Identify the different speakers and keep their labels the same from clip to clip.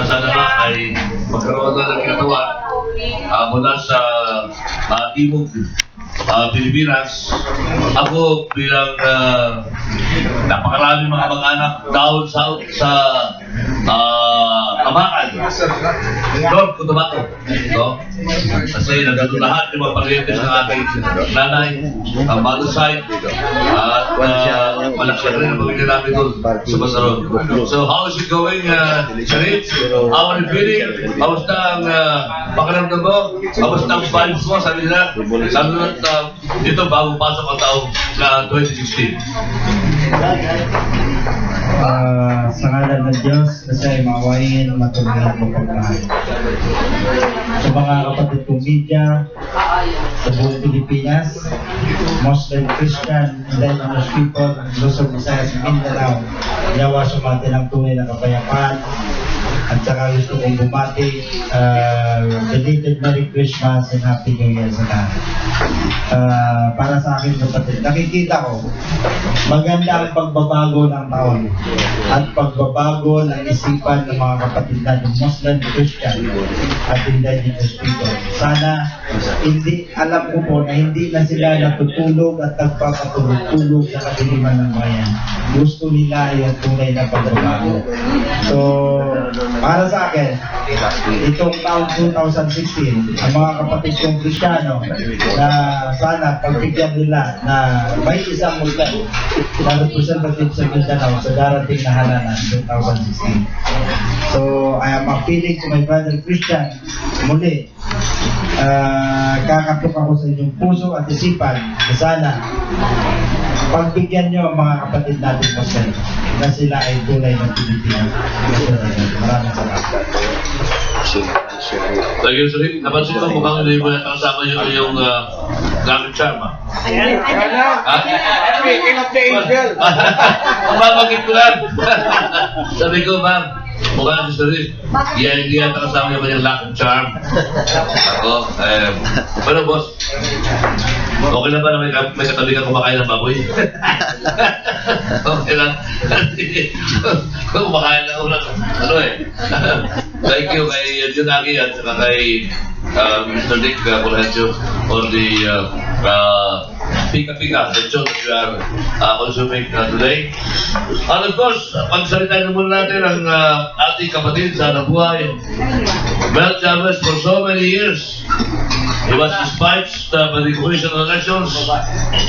Speaker 1: sana nga ay magkaroon na ng kinatuan mula sa Timog Pilipinas. Ako bilang napakaraming mga mag-anak down south sa Tamakan, North Cotabato, no? Kasi nandito lahat yung mga parientes ng aking nanay, ang mother side, at malaki rin ang pamilya namin doon sa Basaron. So how is it going, Sharif? How are you feeling? Kamusta ang pakiramdam mo? Kamusta ang vibes mo? Sabi nila, ito bago pasok ang taong na 2016.
Speaker 2: Sa ngalan ng Diyos, kasi maawain, matulungan mo pagkahan. Sa mga kapatid kong media, sa buong Pilipinas, Muslim, Christian, indigenous people, Luzon, Visayas, Mindanao, yawa sumati ng tunay na kapayapaan. At saka gusto kong bumati, belated Merry Christmas and Happy New Year sa lahat. Para sa akin kapatid, nakikita ko, maganda ang pagbabago ng taon at pagbabago ng isipan ng mga kapatid natin Muslim, Christian at indigenous people. Sana, alam ko po na hindi na sila natutulog at nagpapatulog-tulog sa kadiliman ng bayan. Gusto nila yung tunay na pagbabago. So, para sa akin, itong taon 2016, ang mga kapatid kong Kristiyano na sana pagbigyan nila na may isang Muslim na representative sa Mindanao sa darating na halalan 2016. So, I am appealing to my brother Christian, muli, kakatok ako sa inyong puso at isipan na sana pagbigyan nyo ang mga kapatid natin Muslim na sila ay tunay ng Pilipinas. Maraming salamat.
Speaker 1: Thank you, Sharif. Napansin ko mukhang hindi mo nakasama yung gamit charm, ha?
Speaker 3: Ayan na! Speaking of the angel!
Speaker 1: Mabagit ko lang. Sabi ko, ma'am, mukhang si Sharif, hindi yata kasama yung kanyang lock and charm. Ako, pero boss, okay lang ba na may katabi kang kumakain ng baboy? Okay lang. Kumakain na ulang, thank you kay Junaki at saka kay Mr. Dick Colencio for the pika-pika lechon that we are consuming today. And of course, pagsalita na muna natin ang ating kapatid sa nabuhay, Mel Chavez, for so many years. He was dispatched by the Commission on Elections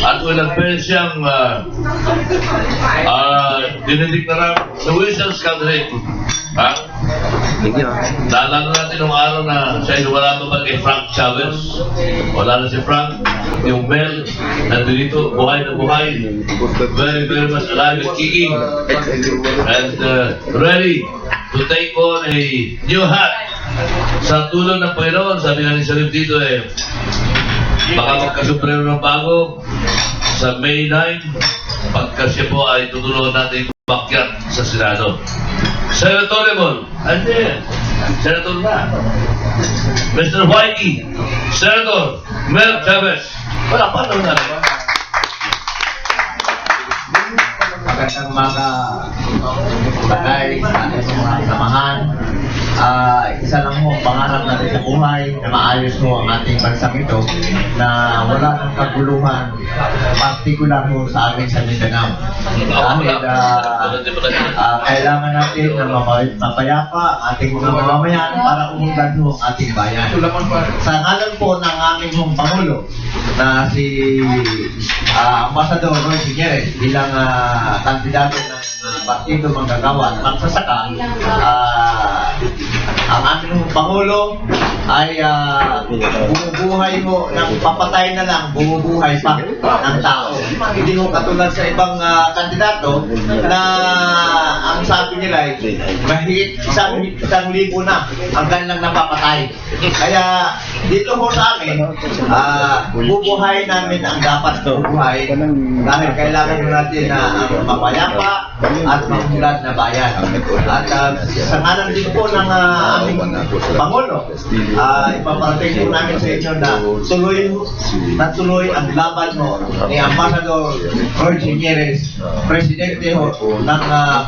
Speaker 1: at nagpilit siyang dinideklara Luisans candidate. Naalala natin nung araw na siya wala pa ba kay Frank Chavez. Wala na si Frank. Yung Mel nandito, buhay na buhay. Very, very much alive and kicking. And ready to take on a new hat. Sa tulong ng Panginoon, sabi nga ni Sharif dito baka magkasupreno ng bago sa May 9 pagka siya po ay tutulungan natin makyat sa Senado. Senatorial, andyan, Senator na. Mr. Whitey, Senator Mel Chavez. Wala pa naman na.
Speaker 4: Magandang umaga, bagay sa ating mga samahan. Isa lang ho, pangarap natin sa buhay na maayos ho ang ating bansang ito na wala ng kaguluhan, partikular ho sa amin sa Mindanao. Dahil kailangan natin na mapayapa ating mga mamamayan para umundan ho ang ating bayan. Sa ngalan po ng aming hong Pangulo na si Ambassador Roy Piñeres bilang kandidato ng Partido Manggagawa at Magsasaka, ang aming Pangulo ay bumubuhay mo ng papatay na lang, bumubuhay pa ng tao. Hindi mo katulad sa ibang kandidato na ang sabi nila ay mahigit 1,000 na ang kanilang napapatay. Kaya dito ho sa amin, bubuhay namin ang dapat bubuhay dahil kailangan natin na mapayapa at mamulat na bayan. At sa ngalan din po ng aming Pangulo, ipaparating po namin sa inyo na tuloy ang laban mo ni Ambassador Roy Piñeres, Presidente ho ng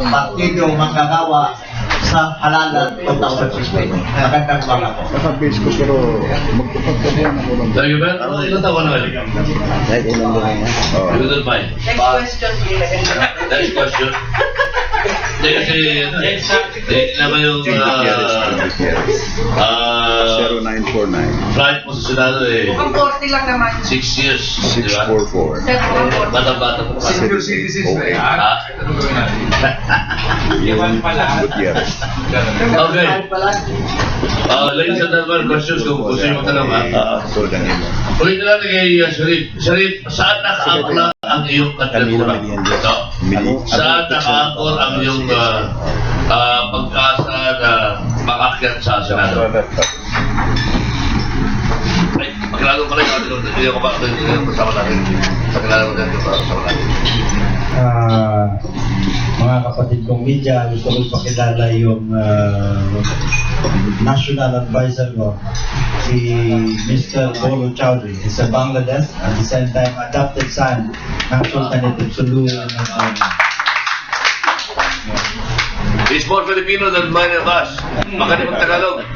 Speaker 4: Partido Manggagawa sa halalan 2015. Magandang umaga po.
Speaker 3: Naka-base ko pero magpapagkabuhan ako lang.
Speaker 1: Thank you, Ben. Ilan taon ka na ngayon?
Speaker 3: Kahit ilang buwan na. Oo.
Speaker 1: You don't mind.
Speaker 5: Next question.
Speaker 1: Next question. Hindi kasi, hindi naman yung
Speaker 3: 0949
Speaker 1: flight mo sa Senado eh,
Speaker 5: Mukhang 40 lang naman.
Speaker 1: 6 years, di ba?
Speaker 3: 644.
Speaker 1: Bata-bata pa.
Speaker 3: Senior citizens na yan.
Speaker 1: Ha?
Speaker 3: Gutierrez.
Speaker 1: Okay. Ladies and gentlemen, questions kung gusto nyo magtanong ha.
Speaker 3: So, ganyan mo.
Speaker 1: Ulit na natin kay Sharif. Sharif, saan nakaangkla ang iyong kandidatura? Ito. Saan nakaangkor ang iyong pag-asa na makakyat sa Senado? Ay, magkilala ko pala yung ating hindi ako ba kasama natin. Magkilala ko dyan kasama natin.
Speaker 2: Mga kapatid kong media, gusto ko ipakilala yung national advisor ko, si Mr. Bolo Chowdhury. He's a Bangladesh, at the same time adopted son ng Sultanate of Sulu.
Speaker 1: He's more Filipino than mine of us. Baka di mag-Tagalog.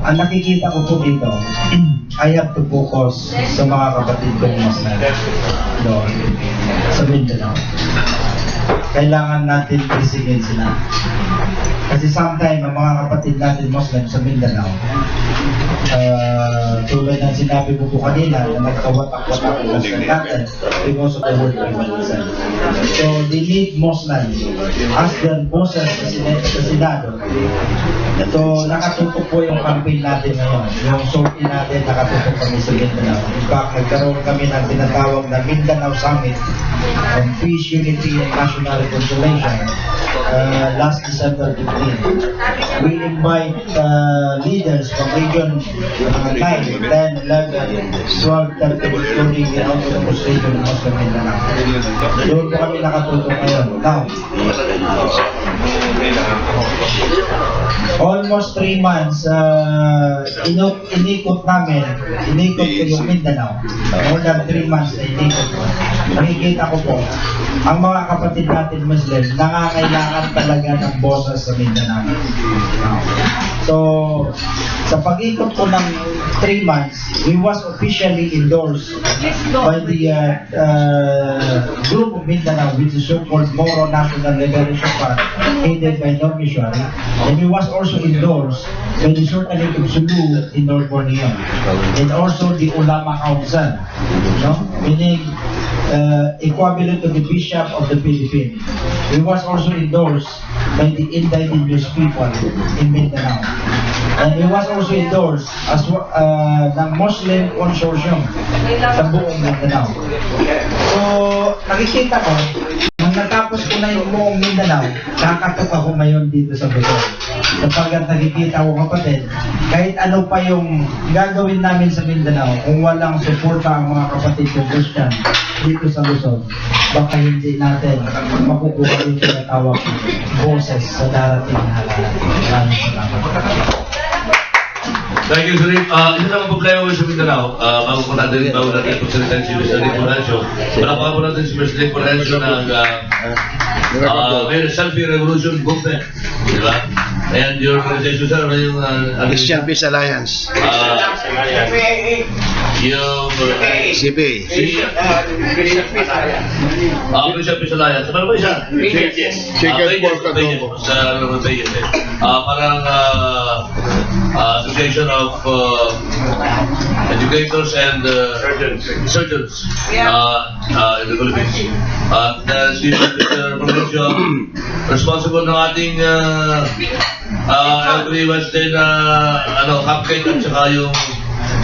Speaker 2: Ang nakikita ko po dito, I have to focus sa mga kapatid kong Muslim doon sa Mindanao. Kailangan natin isigin sila. Kasi sometimes ang mga kapatid natin Muslim sa Mindanao, tulad ng sinabi ko po kanina na nagkawatak-watak ang Muslim natin because of the word tribalism. So they need Muslims as their bosses sa Senado. So nakatutok po yung campaign natin ngayon. Yung sortie natin, nakatutok kami sa Mindanao. In fact, nagkaroon kami ng tinatawag na Mindanao Summit on Peace, Unity, and National Reconciliation last December 15. We invite leaders from region 9, 10, 11, 12, 13, including the autonomous region of Muslim Mindanao. Doon po kami nakatutok ngayon. Now, almost 3 months, inikot ko yung Mindanao. More than 3 months na inikot ko. Nakikita ko po, ang mga kapatid natin Muslim, nangangailangan talaga ng boses sa Mindanao. So, sa pag-ikot ko ng 3 months, we was officially endorsed by the group of Mindanao, which is so-called Moro National Liberation Front, headed by Norm Mishwari, and we was also endorsed by the Sultanate of Sulu in North Borneo, and also the Ulama Council, meaning equivalent to the Bishop of the Philippines. We was also endorsed by the indigenous people in Mindanao. And we was also endorsed as ng Muslim Consortium sa buong Mindanao. So, nakikita ko, nung natapos ko na yung buong Mindanao, kakatok ako ngayon dito sa Luzon. Sapagkat nakikita ko kapatid, kahit ano pa yung gagawin namin sa Mindanao, kung walang suporta ang mga kapatid ko Christian dito sa Luzon, baka hindi natin makukuha yung tinatawag boses sa darating na halalan. Maraming salamat.
Speaker 1: Thank you, Sharif. Isa naman problema mo sa Mindanao. Bago natin pagsalita si Mr. Lee Florencio. Palakpakan po natin si Mr. Lee Florencio ng may Selfie Revolution Movement. Di ba? And your organization, sir, ano yung...
Speaker 3: Christian Peace Alliance.
Speaker 1: Yung...
Speaker 3: CP.
Speaker 1: Christian Peace Alliance. Ano ba isa?
Speaker 3: Chicken pork adobo.
Speaker 1: Sa Bayes. Parang Association of Educators and Surgeons in the Philippines. Si Mr. Florencio, responsible ng ating every Wednesday na cupcake at saka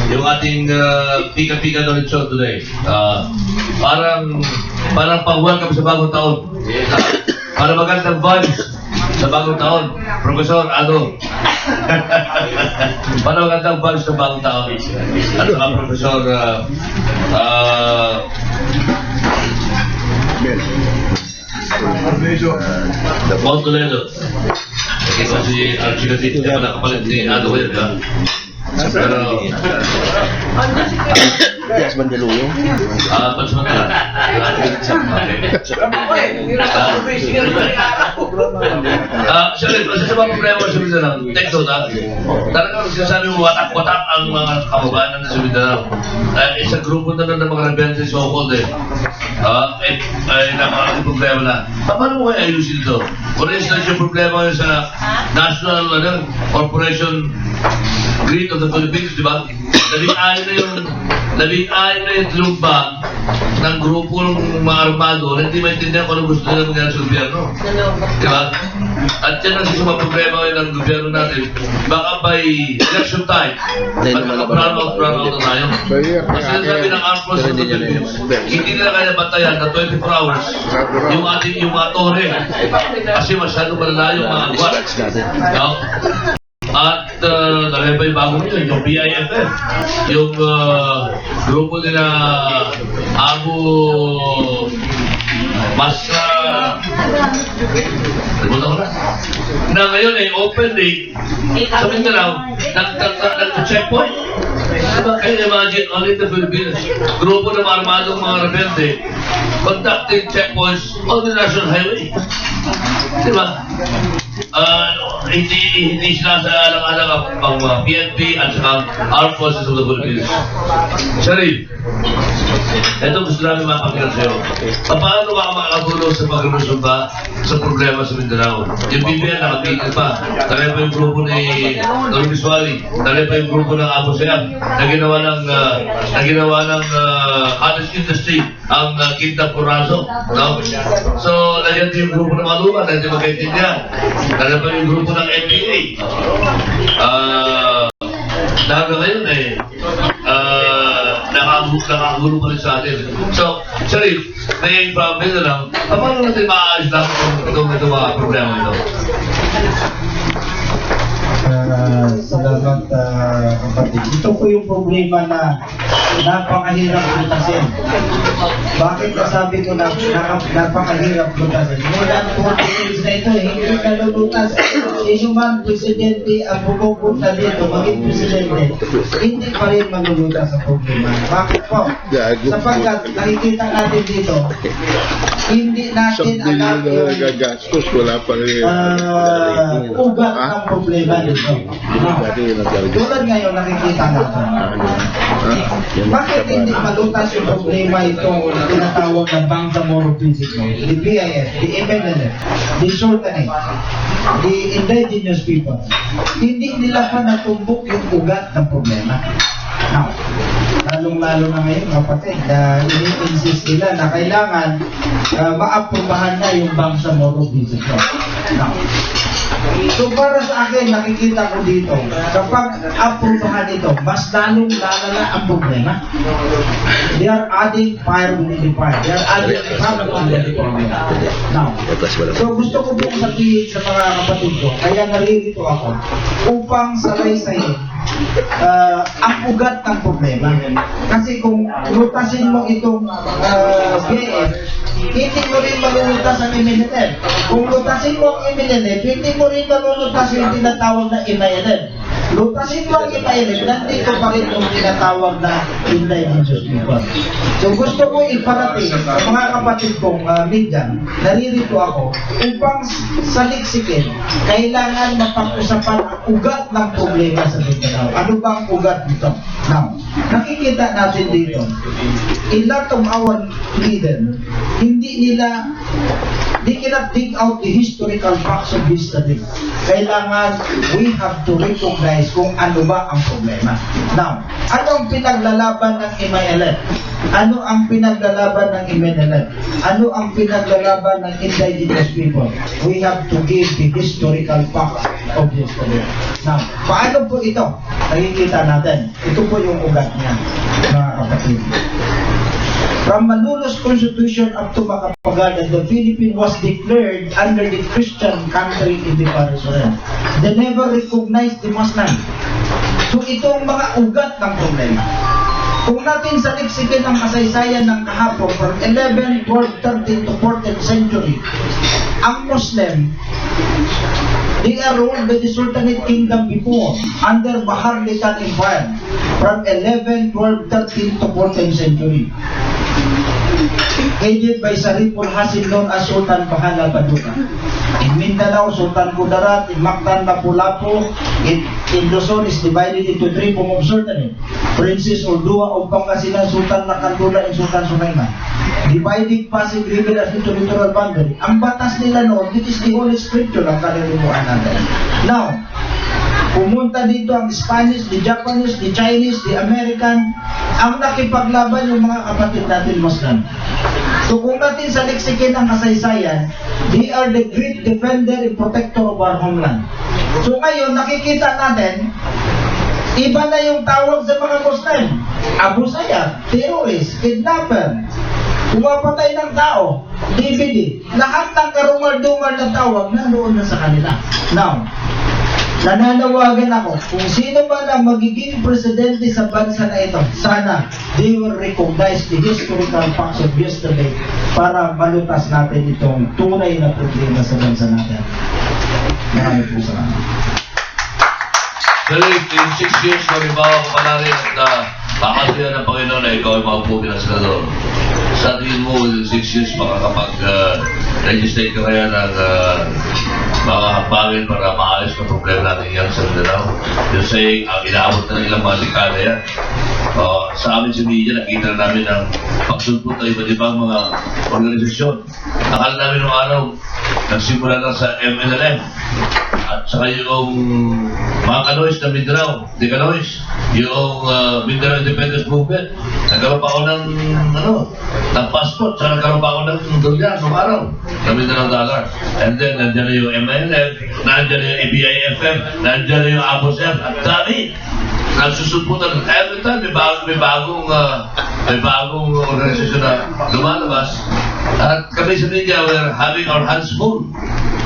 Speaker 1: yung ating pika-pika na show today. Parang pang-welcome sa bagong taon. Para magandang vibes sa bagong taon. Professor, para magandang vibes sa bagong taon. At saka Professor Paul Toledo. Ito si Archie Gatit. Di ba nakapalit ni Ado Wade, ha? Pero,
Speaker 3: Yes, Mandaluyong.
Speaker 1: pansamantala. Siyempre, kasi sa mga problema sa Mindanao, take note ha, talagang sinasabi mo watak-watak ang mga kababayan na sa Mindanao. Isang grupo na ng mga rebelde so-called ay nakakalaking problema na. Paano mo kaya ayusin ito? For instance, yung problema yun sa National Corporation Grid of the Philippines, di ba? Labing-ayon na yung lumba ng grupo ng mga armado na hindi maintindihan kung ano gusto nila mangyari sa gobyerno. Di ba? At yan ang mga problema ngayon ng gobyerno natin. Baka by election time, brown out na tayo. Kasi sabi ng Armed Forces of the Philippines, hindi nila kaya batayan na 24 hours yung mga tore. Kasi masyado malala yung mga agwat. No? At talaga pa yung bago nito, yung BIFF, yung grupo nila Abu Basra, na ngayon ay openly sa Mindanao, nag-checkpoint. Diba kayo imagine, only the Philippines, grupo ng armadong mga rebelde, conducting checkpoints on the national highway. Diba? Hindi sila sa alang-alang ang PNP at saka Armed Forces of the Philippines. Sharif, ito gusto namin mapakita sa'yo. Paano ka makakatulong sa paglulusong ba sa problema sa Mindanao? Yung BBN nakapigil pa. Tala pa yung grupo ni Don Visuali. Tala pa yung grupo ng Abu Sayyaf na ginawa ng honest industry ang Quinta Corazon. No? So, nandiyan yung grupo ng Maluma, nandiyan magkaintindihan. Tala pa yung grupo ng NPA. Hanggang ngayon nakagulo pa rin sa atin. So, sorry, may problem na lang. Paano natin maaayos lang itong mga problema ito?
Speaker 2: Salamat kapatid. Ito po yung problema na napakahirap lutasin. Bakit nasabi ko na napakahirap lutasin? More than 40 years na ito, hindi nalulutas. Sino man presidente ang pupunta dito, maging presidente, hindi pa rin malulutas ang problema. Bakit po? Sapagkat nakikita natin dito, hindi natin alam yung
Speaker 3: gagastos, wala pa rin.
Speaker 2: ugat ng problema nito. Tulad ngayon nakikita natin. Bakit hindi malutas yung problema itong tinatawag na Bangsamoro Principle, the BIF, the MNLF, the Sultanate, the indigenous people? Hindi nila pa natumbok yung ugat ng problema. Now, lalong-lalo na ngayon kapatid, ini-insist nila na kailangan maaprubahan na yung Bangsamoro Principle. Now, so para sa akin, nakikita ko dito, kapag aprubahan ito, mas lalong lalala ang problema. They are adding fire within the fire. They are adding fire within the problem. Now, so gusto ko pong sabihin sa mga kapatid ko, kaya naririto ako, upang salay-sayin ang ugat ng problema. Kasi kung lutasin mo itong BIF, hindi mo rin malulutas ang MNLF. Kung lutasin mo ang MNLF, hindi mo rin malulutas yung tinatawag na MILF. Lutasin mo ang MILF, nandito pa rin yung tinatawag na indigenous people. So gusto ko iparating sa mga kapatid kong media, naririto ako, upang saliksikin, kailangan mapag-usapan ang ugat ng problema sa Mindanao. Ano bang ugat nito? Now, nakikita natin dito, a lot of our leaders, they cannot dig out the historical facts of history. Kailangan, we have to recognize kung ano ba ang problema. Now, ano ang pinaglalaban ng MILF? Ano ang pinaglalaban ng MNLF? Ano ang pinaglalaban ng indigenous people? We have to give the historical facts of history. Now, paano po ito? Nakikita natin. Ito po yung ugat niya, mga kapatid. From Malolos Constitution up to Macapagal, the Philippines was declared under the Christian country in the Parasoran. They never recognized the Muslim. So itong mga ugat ng problema. Kung natin saliksikin ang kasaysayan ng kahapon from 11th, 12th, 13th to 14th century, ang Muslim They are ruled by the Sultanate Kingdom before, under Maharlikan Empire, from 11, 12, 13 to 14th century. Headed by Saripul Hasim known as Sultan Bahala Baduka. In Mindanao, Sultan Kudarat, in Mactan, Lapu-Lapu, in Luzon is divided into 3 forms of sultanate. Princess Ordua of Pangasinan, Sultan Nakandula, and Sultan Sumayman. Dividing Pasig River as into territorial boundary. Ang batas nila noon, this is the Holy Scripture ang kalilimuan natin. Now, pumunta dito ang Spanish, the Japanese, the Chinese, the American, ang nakipaglaban yung mga kapatid natin Muslim. So kung natin sa leksikin ng kasaysayan, they are the great defender and protector of our homeland. So ngayon, nakikita natin, iba na yung tawag sa mga Muslim. Abu Sayyaf, terrorist, kidnapper, pumapatay ng tao, DVD, lahat ng karumal-dumal na tawag nandoon na sa kanila. Now, nananawagan ako, kung sino man ang magiging presidente sa bansa na ito, sana they will recognize the historical facts of yesterday para malutas natin itong tunay na problema sa bansa natin. Maraming po salamat.
Speaker 1: Pero in 6 years, maribawa ko pala rin at kakasiya ng Panginoon na ikaw ay maupo bilang senador. Sa tingin mo, within 6 years, makakapag-legislate ka kaya ng mga hakbangin para maayos na problema natin yan sa Mindanao. You're saying, inaabot na ilang mga dekada yan. Sa amin sa media, nakita na namin ang pagsulpot ng iba't ibang mga organisasyon. Akala namin nung araw, nagsimula lang sa MNLM. At saka yung mga kanois na Mindanao, di kanois, yung Mindanao Independence Movement, nagkaroon pa ako ng passport, saka nagkaroon pa ako ng dolyar nung araw, na Mindanao dollar. And then, nandiyan na yung MNLF, nandiyan na yung ABIFM, nandiyan na yung ABOSF, at dami. Nagsusuputan, every time may bagong organisasyon na lumalabas. At kami sa media, we're having our hands full.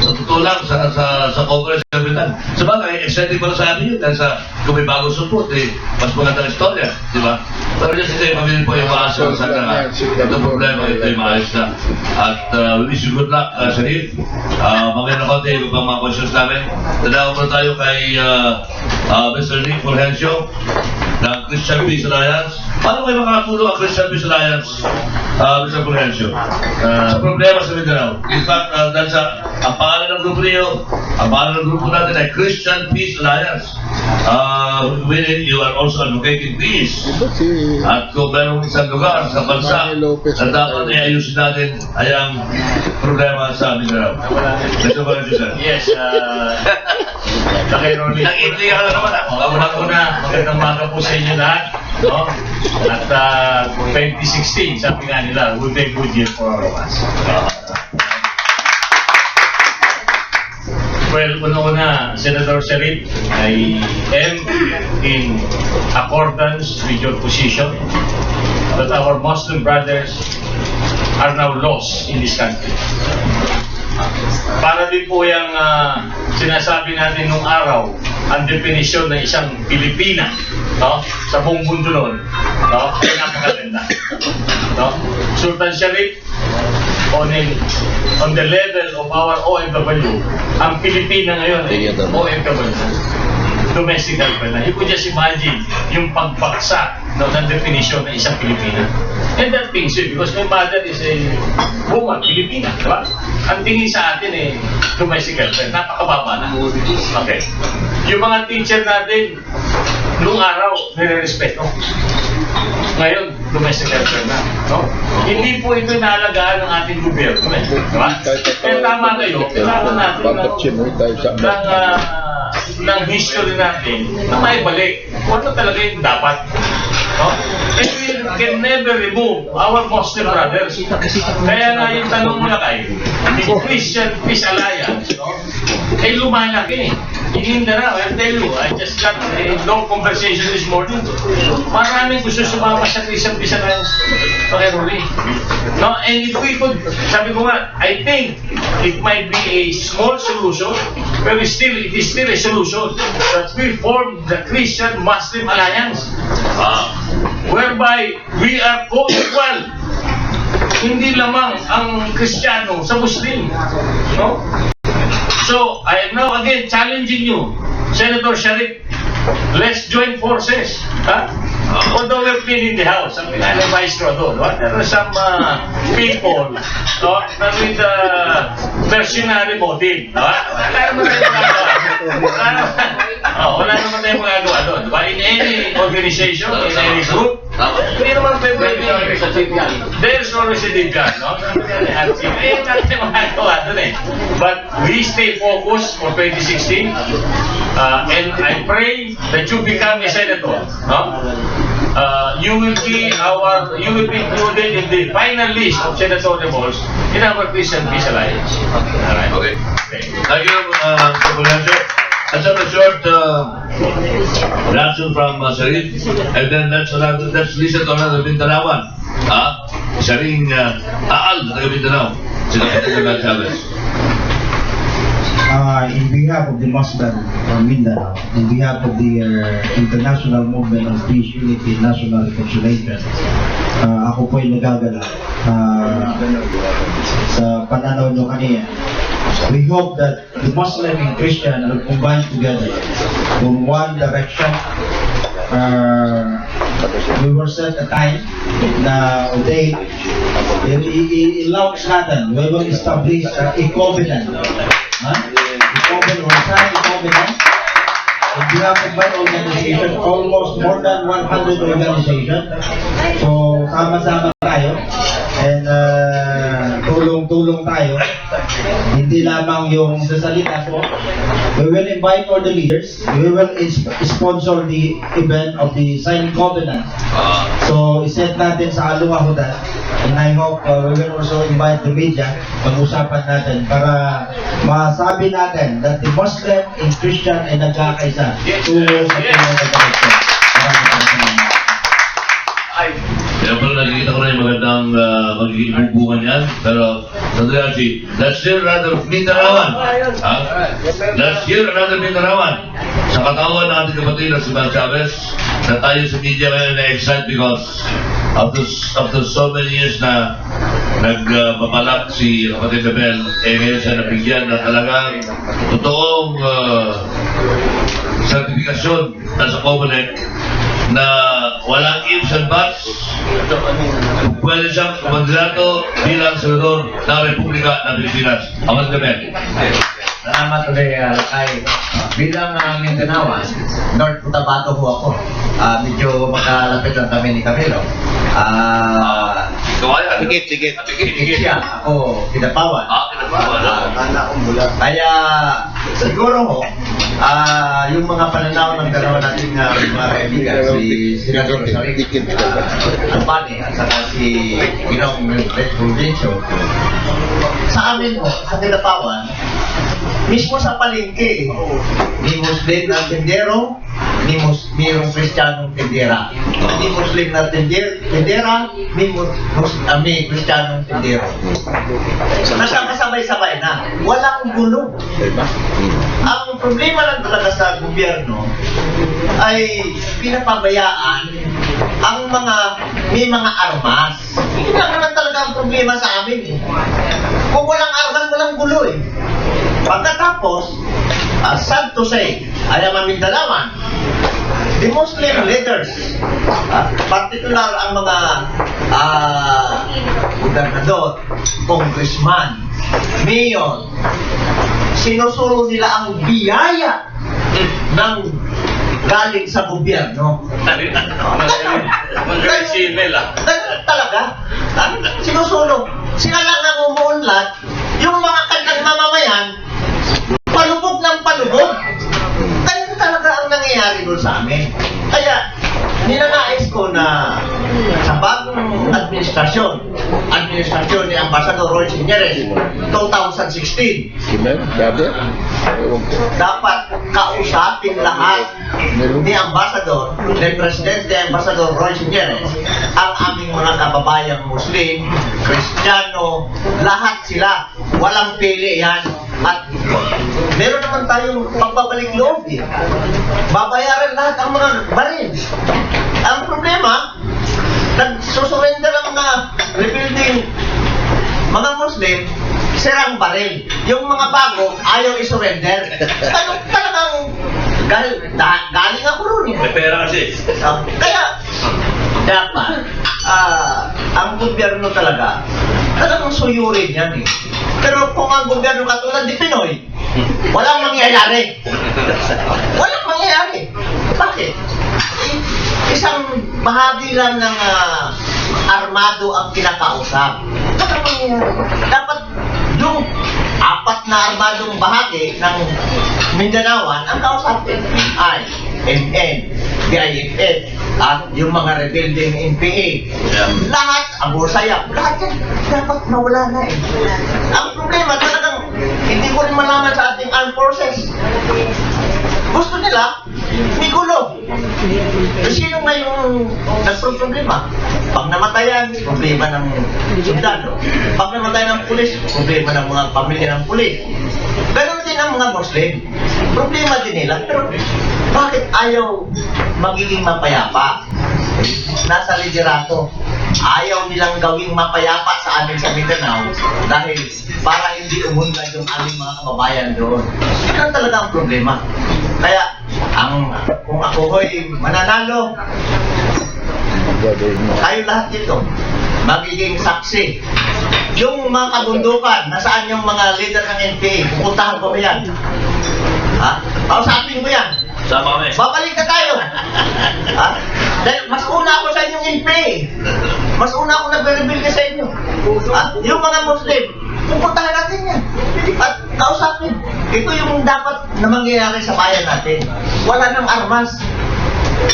Speaker 1: Sa totoo lang, sa Congress Capital. Sa bagay, exciting pala sa amin yun. Dahil kung may bagong support, mas magandang istorya. Di ba? Pero just today, pamilin po yung maasal. Sana itong problema, ito yung maayos na. At we wish you good luck, Sharif. Mamaya na konti, yung mga questions namin. Tanaw muna tayo kay Mr. Nick Fulgencio ng Christian Peace Alliance. Paano kayo makakatulong ang Christian Peace Alliance, Mr. Fulgencio? Sa problema sa Mindanao. In fact, dahil sa ang pangalan ng grupo niyo, ang pangalan ng grupo natin ay Christian Peace Alliance. Meaning you are also advocating peace. At kung merong isang lugar sa bansa na dapat ayusin natin ay ang problema sa Mindanao. Mr. Fulgencio, sir.
Speaker 6: Yes, Kay Ronnie.
Speaker 1: Nag-iintriga ka na naman ako.
Speaker 6: Una, magandang umaga po sa inyo lahat. No? At 2016, sabi nga nila, will be a good year for all of us. Well, una-una, Senator Sharif, I am in accordance with your position that our Muslim brothers are now lost in this country. Para din po yung sinasabi natin nung araw, ang definisyon ng isang Pilipina, no? Sa buong mundo noon, no? Ay napakaganda. No? Sultan Sharif, on the level of our OFW, ang Pilipina ngayon ay OFW. Domestic helper na. You could just imagine yung pagbaksa ng definition ng isang Pilipina. And that being said, because my mother is a woman, Pilipina, di ba? Ang tingin sa atin domestic helper, napakababa na. Okay. Yung mga teacher natin, noong araw, nire-respeto. Ngayon, domestic helper na. No? Hindi po ito inaalagaan ng ating gobyerno. Diba? Kaya tama kayo, kailangan natin ng history natin na maibalik kung ano talaga yung dapat. No? And we can never remove our Muslim brothers. Kaya nga yung tanong mo na kayo, the Christian Peace Alliance, no? Ay lumalaki. In Mindanao, I'll tell you, I just got a long conversation this morning. Maraming gusto sumama sa Christian Peace Alliance. Okay, Rolly. No? And if we could, sabi ko nga, I think it might be a small solution, but it is still a solution that we form the Christian Muslim Alliance, whereby we are co-equal. Hindi lamang ang Kristiyano sa Muslim, no? So, I am now again challenging you, Senator Sharif, let's join forces. Huh? Although we're cleaning the house, ang pinanay maestro doon, there are some people na with mercenary motive. Wala naman tayong magagawa. Wala naman tayong magagawa doon. In any organization, in any group, hindi naman pwede sa Chipian. There's always a Chipian, no? Hindi natin magagawa doon eh. But we stay focused for 2016, and I pray that you become a senator, no? You will be included in the final list of senatorial balls in our Christian Peace Alliance. Alright?
Speaker 1: Okay. Thank you, Mr. Bulacio. Let's have a short reaction from Sharif, and then let's listen to another Mindanaoan. Sharing Aal, taga Mindanao. Sila President Chavez.
Speaker 2: In behalf of the Muslim from Mindanao, in behalf of the International Movement of Peace, Unity, and National Reconciliation, ako po ay nagagala sa pananaw nyo kanina. We hope that the Muslim and Christian will combine together in one direction. We will set a time na date. I-launch natin. We will establish a covenant. Covenant. In behalf of my organization, almost more than 100 organizations. So, sama-sama tayo. And tulong-tulong tayo. Hindi lamang yung sasalita ko. We will invite all the leaders. We will sponsor the event of the signing covenant. So, iset natin sa Aluahudan. And I hope we will also invite the media. Pag-usapan natin para masabi natin that the Muslim and Christian ay nagkakaisa. Tungo sa tungo na direction.
Speaker 1: Kaya pala nakikita ko na yung magandang magiging hubungan yan. Pero, Sandri, let's hear another Mindanaoan. Let's hear another Mindanaoan. Sa katawan ng ating kapatid na si Bal Chavez, na tayo sa media ngayon na-excite because after so many years na nagpapalak si kapatid na Bel, ngayon siya nabigyan na talagang totoong sertifikasyon na sa Comelec na walang ifs and buts. Pwede siyang kumandidato bilang senador ng Republika ng Pilipinas. Kapatid na Bel.
Speaker 4: Salamat ulit kay bilang Mindanaoan, North Cotabato ho ako. Medyo makalapit lang kami ni Camilo.
Speaker 1: Kawaya.
Speaker 3: Tikit.
Speaker 4: Tikit siya. Ako, Pinapawan.
Speaker 1: Kinapawan.
Speaker 4: Kaya siguro ho, yung mga pananaw ng dalawa nating mga kaibigan, si Senator Sharif Albani at saka si Ginong Fulgencio, sa amin ho, sa Pinapawan, mismo sa palengke, ni Muslim na tendero, ni mayroong Kristiyanong tendera. Ni Muslim na tendera, ni Kristiyanong tendero. Nasabay-sabay na. Walang gulo. Ang problema lang talaga sa gobyerno ay pinapabayaan ang may mga armas. Hindi naman talaga ang problema sa amin eh. Kung walang armas, walang gulo eh. Pagkatapos, sad to say, I am a Mindanaoan, the Muslim leaders, particular ang mga gobernador, congressman, mayor, sinusuro nila ang biyaya ng galing sa gobyerno. Talaga? Sinusulong. Sila lang ang umuunlad, yung mga kanilang mamamayan, palubog ng palubog. Ganun talaga ang nangyayari doon sa amin. Kaya, ninanais ko na sa bagong administrasyon ni Ambassador Roy Signeres, 2016, dapat kausapin lahat ni Ambassador, ni Presidente Ambassador Roy Signeres, ang aming mga kababayang Muslim, Kristiyano, lahat sila. Walang pili yan. At meron naman tayong pagbabalik loob eh. Babayaran lahat ang mga baril. Ang problema, nagsusurrender ang mga rebuilding mga Muslim sirang baril. Yung mga bago, ayaw i-surrender. Talagang, galing ako ron eh.
Speaker 1: May pera kasi.
Speaker 4: Kaya, dapat, ang gobyerno talagang suyurin yan eh. Pero kung ang gobyerno katulad ni Pinoy, walang mangyayari. Walang mangyayari. Bakit? Isang bahagi lang ng armado ang kinakausap. Walang mangyayari. Dapat yung 4 na armadong bahagi ng Mindanaoan ang kausapin. MI, MN, BIFF, at yung mga rebuilding NPA. Lahat, Abu Sayyaf, lahat yan dapat mawala na eh. Ang problema talagang hindi ko rin malaman sa ating armed forces. Gusto nila, may gulo. Sino nga yung nagproblema? Pag namatayan, problema ng sundalo. Pag namatayan ng pulis, problema ng mga pamilya ng pulis. Ganon din ang mga Muslim. Problema din nila. Pero bakit ayaw magiging mapayapa? Nasa liderato. Ayaw nilang gawing mapayapa sa amin sa Mindanao dahil para hindi umunlad yung aming mga kababayan doon. Yan talaga ang problema. Kaya, kung ako ho'y mananalo, kayo lahat dito, magiging saksi. Yung mga kabundukan, nasaan yung mga leader ng NPA, pupuntahan ko ba yan? Ha? Kausapin ko yan.
Speaker 1: Sama kami.
Speaker 4: Babalik na tayo. Ha? Dahil mas una ako sa inyong NPA. Mas una ako nagre-reveal ka sa inyo. Ha? Yung mga Muslim, pupuntahan natin yan. At kausapin. Ito yung dapat na mangyayari sa bayan natin. Wala nang armas.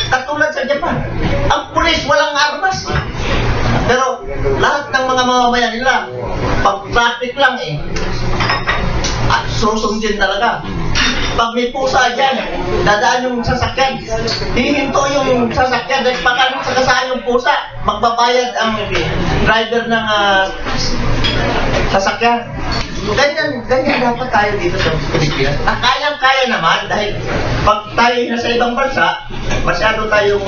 Speaker 4: Katulad sa Japan. Ang pulis walang armas. Pero lahat ng mga mamamayan nila, pag traffic lang eh, at susundin talaga. Pag may pusa dyan, dadaan yung sasakyan. Hihinto yung sasakyan dahil pagkaling sakasaan yung pusa, magbabayad ang driver ng sasakyan. Ganyan dapat tayo dito sa Pilipinas. Kayang-kaya naman dahil pag tayo nasa ibang bansa, masyado tayong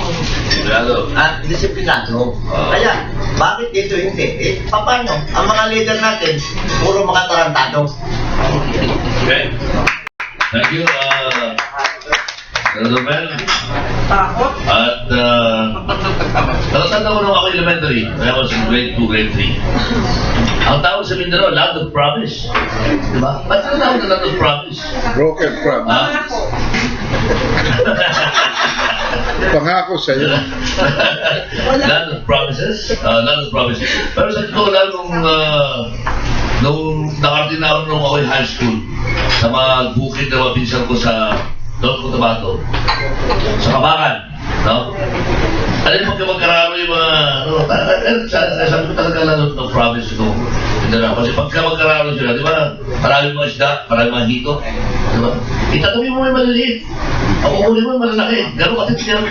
Speaker 4: disiplinado. Kaya, bakit dito hindi? Paano? Ang mga leader natin, puro mga tarantado.
Speaker 1: Okay. Thank you, Senator Mel.
Speaker 5: Takot.
Speaker 1: At, natatanda ko nung ako elementary. I was in grade 2, grade 3. Ang tawag sa Mindanao, land of promise. Diba? Ba't ang tawag na land of promise?
Speaker 3: Broken promise.
Speaker 1: Ha?
Speaker 3: Pangako sa'yo.
Speaker 1: Land of promises? Land of promises. Pero sa totoo lang, nung nakarating na ako nung ako in high school, sa mga bukid na mabinsan ko sa North Cotabato, sa Kabakan, no? Ano yung magkararo yung mga, sabi ko talaga lang ng province ko. Kasi pagka magkararo sila, di ba? Maraming mga isda, maraming mga hito. Di ba? Itatabi mo may maliliit. Ang kukunin mo may malalaki. Gano'n kasi siya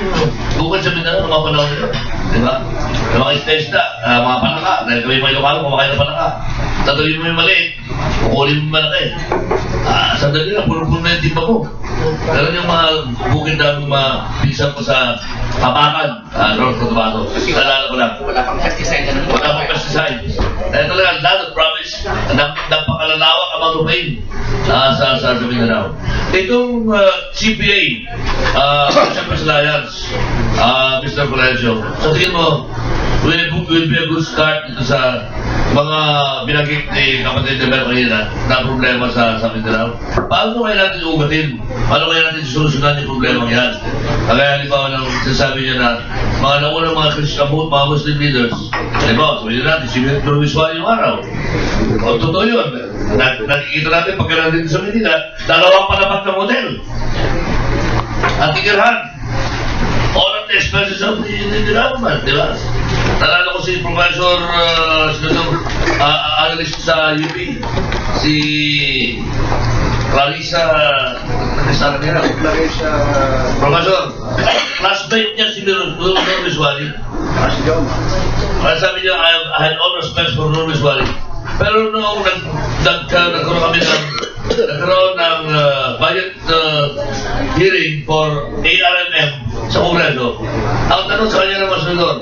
Speaker 1: bukod sa Mindanao ng mga panahon nila. Di ba? Yung mga isda, mga palaka. Dahil kami mga Ilocano, kumakain ng palaka. Tatabi mo may maliit. Kukunin mo malaki. Sandali lang, puro-puro na yung timba mo. Gano'n yung mga bukid na mga pinsan ko sa Kabakan, North Cotabato. Nalala ko lang.
Speaker 5: Wala pang pesticide.
Speaker 1: Wala pang pesticide. Kaya talaga, land of promise, napakalalawak ang mga lupain sa Mindanao. Itong CPA, Commission Personal Alliance, Mr. Florencio, sa tingin mo, will be a good start dito sa mga binagit ni kapatid na meron kanina na problema sa Mindanao. Paano kaya natin ugatin? Paano kaya natin solusyonan yung problema yan? Kaya halimbawa nang sinasabi niya na mga naunang mga Christian, mga Muslim leaders, halimbawa, sabihin natin, si Luis Wally yung araw. O, totoo yun. Nakikita natin pagka natin sa Manila, dalawang palapat ng hotel. At tigirhan. All of the expenses of the government, di ba? Nalala ko si Professor analyst sa UP, si Clarissa Professor, classmate niya si Luis Wally. Kaya sabi niya, I had all respect for Luis Wally. Pero noong nagkaroon kami ng budget hearing for ARMM sa Kongreso, ang tanong sa kanya naman sunod,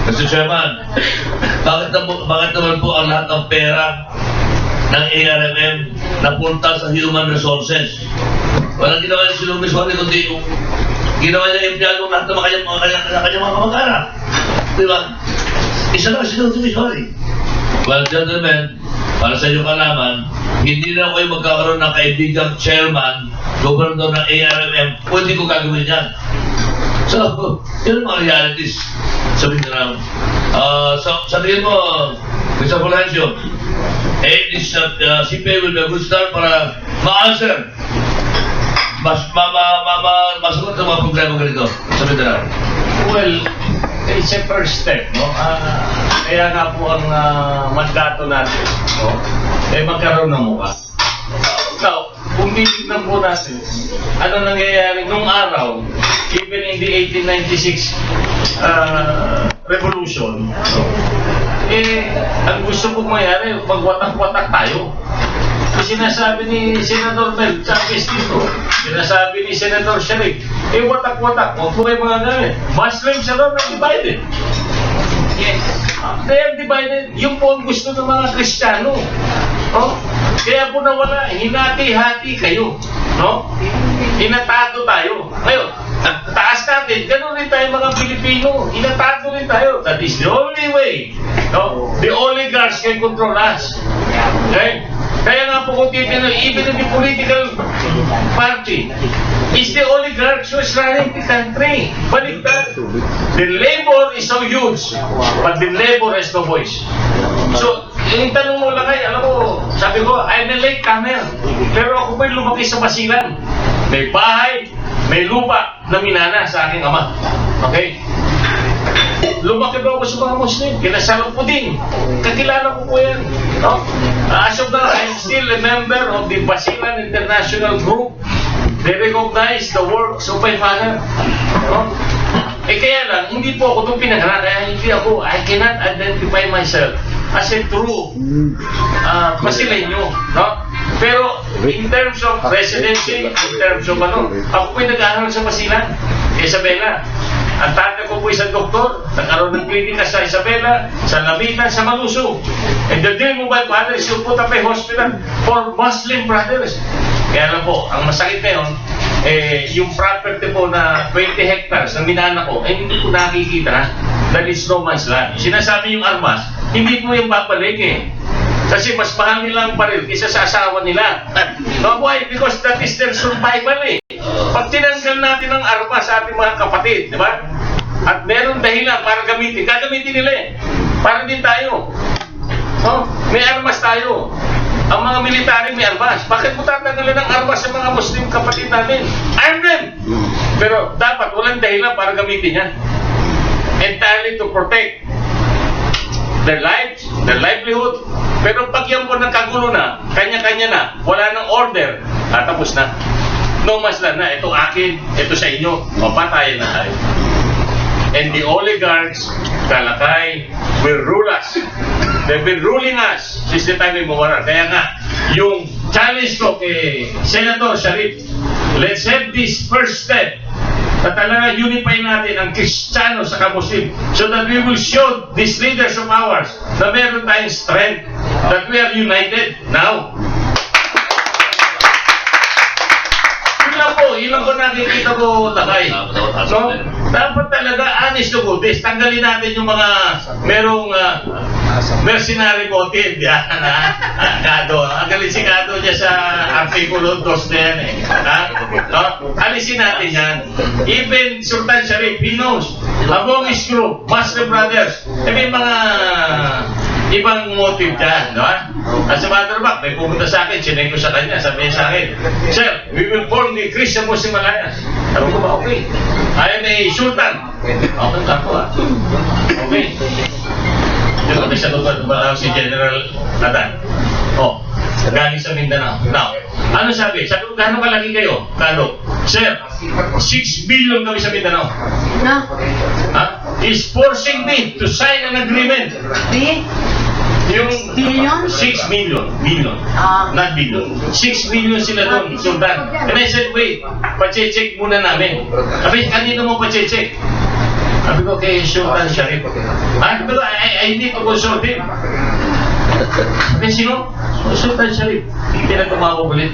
Speaker 1: Mr. Chairman, bakit naman po ang lahat ng pera ng ARMM na punta sa human resources. Walang ginawa niya si Lumiswari, kundi yung ginawa niya empleyado lahat ng kanyang mga kamag-anak. Diba? Isa lang si Lumiswari. Well, gentlemen, para sa inyong kalaman, hindi na kayo magkakaroon ng kaibigang chairman, gobernador ng ARMM, pwede ko gagawin yan. So, yun ang mga realities sa Mindanao. So, sa tingin mo, Mr. Fulgencio, CPA will be a good start para ma-answer, masagot ang mga problema ganito sa Mindanao.
Speaker 6: Well, it's a first step, no? Kaya nga po ang mandato natin, no? Magkaroon ng mukha. Now, kung titignan po natin, ano nangyayari nung araw, even in the 1896 revolution, no? Ang gusto pong mangyari, magwatak-watak tayo. Kasi sinasabi ni Senator Mel Chavez dito, sinasabi ni Senator Sharif, watak-watak, huwag po kayo mga gamit. Muslims are not divided. Yes. They are divided. Yung po ang gusto ng mga Kristiyano. No? Kaya po nawala, hinati-hati kayo. No? Inatado tayo. Ngayon, taas natin, gano'n rin tayo mga Pilipino. Inatado rin tayo. That is the only way. No? The oligarchs can control us. Okay? Kaya nga po kung titignan, even in the political party, it's the oligarchs who is running the country. Baliktad. The labor is so huge, but the labor has no voice. So, yung tanong mo lang ay, alam mo, sabi ko, I'm a late comer. Pero ako po'y lumaki sa Basilan. May bahay, may lupa na minana sa aking ama. Okay? Lumaki ba ako sa mga Muslim? Kinasalo ko din. Kakilala ko po yan. No? As of now, I'm still a member of the Basilan International Group. They recognize the works of my father. No? Kaya lang, hindi po ako itong pinangalan. Kaya hindi ako, I cannot identify myself as a true Basileño. No? Pero in terms of residency, in terms of ako po'y nag-aaral sa Basilan, Isabela. Ang tatay ko po isang doktor, nagkaroon ng klinika sa Isabela, sa Lamitan, sa Maluso. And the dream of my father is to put up a hospital for Muslim brothers. Kaya lang po, ang masakit na yun, yung property po na 20 hectares na minana ko, hindi ko nakikita. That is no man's land. Sinasabi yung armas, hindi po yung babalik Kasi mas mahal nila ang baril kaysa sa asawa nila. No, why? Because that is their survival Pag tinanggal natin ang armas sa ating mga kapatid, di ba? At meron dahilan para gamitin, gagamitin nila Para din tayo. No? May armas tayo. Ang mga military may armas. Bakit mo tatanggalin ang armas sa mga Muslim kapatid natin? Arm them! Pero dapat walang dahilan para gamitin yan. Entirely to protect their lives, their livelihood. Pero pag yan po nagkagulo na, kanya-kanya na, wala nang order, tapos na. No mas lang na, ito akin, ito sa inyo, mapatayan na tayo. And the oligarchs, Kalakay, will rule us. They've been ruling us since the time of Mubarak. Kaya nga, yung challenge ko kay Senator Sharif, let's have this first step na talaga unify natin ang Kristiyano sa Muslim so that we will show these leaders of ours na meron tayong strength, that we are united now. Yun lang po nakikita ko, Takay. No? Dapat talaga, honest to goodness, tanggalin natin yung mga merong mercenary motive. Yan, Kado. Ang galing si Kado niya sa Artikulo 2 na yan No? Alisin natin yan. Even Sultan Sharif, he knows. Among his group, Muslim brothers, may mga ibang motive dyan, no? As a matter of fact, may pumunta sa akin, sinay ko sa kanya, sabi niya sa akin, Sir, we will form the Christian Muslim Alliance. Sabi ko ba, okay. I am a Sultan. Okay ka po, Okay. Yung kami sa lugar, si General Adan. Galing sa Mindanao. Now, ano sabi? Sabi ko, gaano kalaki kayo? Kano? Sir, 6 billion kami sa Mindanao. He's forcing me to sign an agreement. Yung
Speaker 5: Billion?
Speaker 6: 6 million. Not billion. 6 million sila doon, Sultan. And I said, wait, pache-check muna namin. Sabi, kanino mo pache-check? Sabi ko kay Sultan Sharif. But I need to consult him. Sabi, sino? Sultan Sharif. Hindi na tumawag ulit.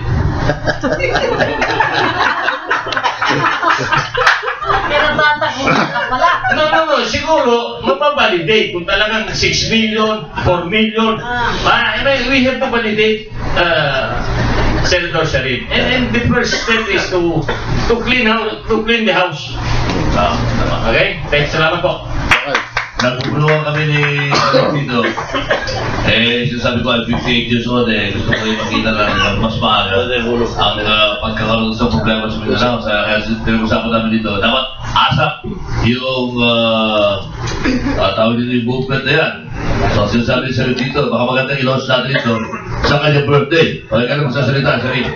Speaker 5: Pero tatagunan ka pala.
Speaker 6: No. Siguro, mapabalidate kung talagang 6 million, 4 million. We have to validate Senator Sharif. And the first step is to clean the house. Okay? Thanks, salamat po.
Speaker 1: Nagpupulungan kami ni dito. Sinasabi ko, I'm 58 years old gusto ko yung makita na mas maaga ang pagkakaroon sa problema sa Mindanao. Kaya pinag-usapan namin dito. Dapat asap yung tawag dito yung movement na yan. So sinasabi sa dito, baka magandang i-launch natin ito sa kanyang birthday. Pwede ka na magsasalita, Sharif.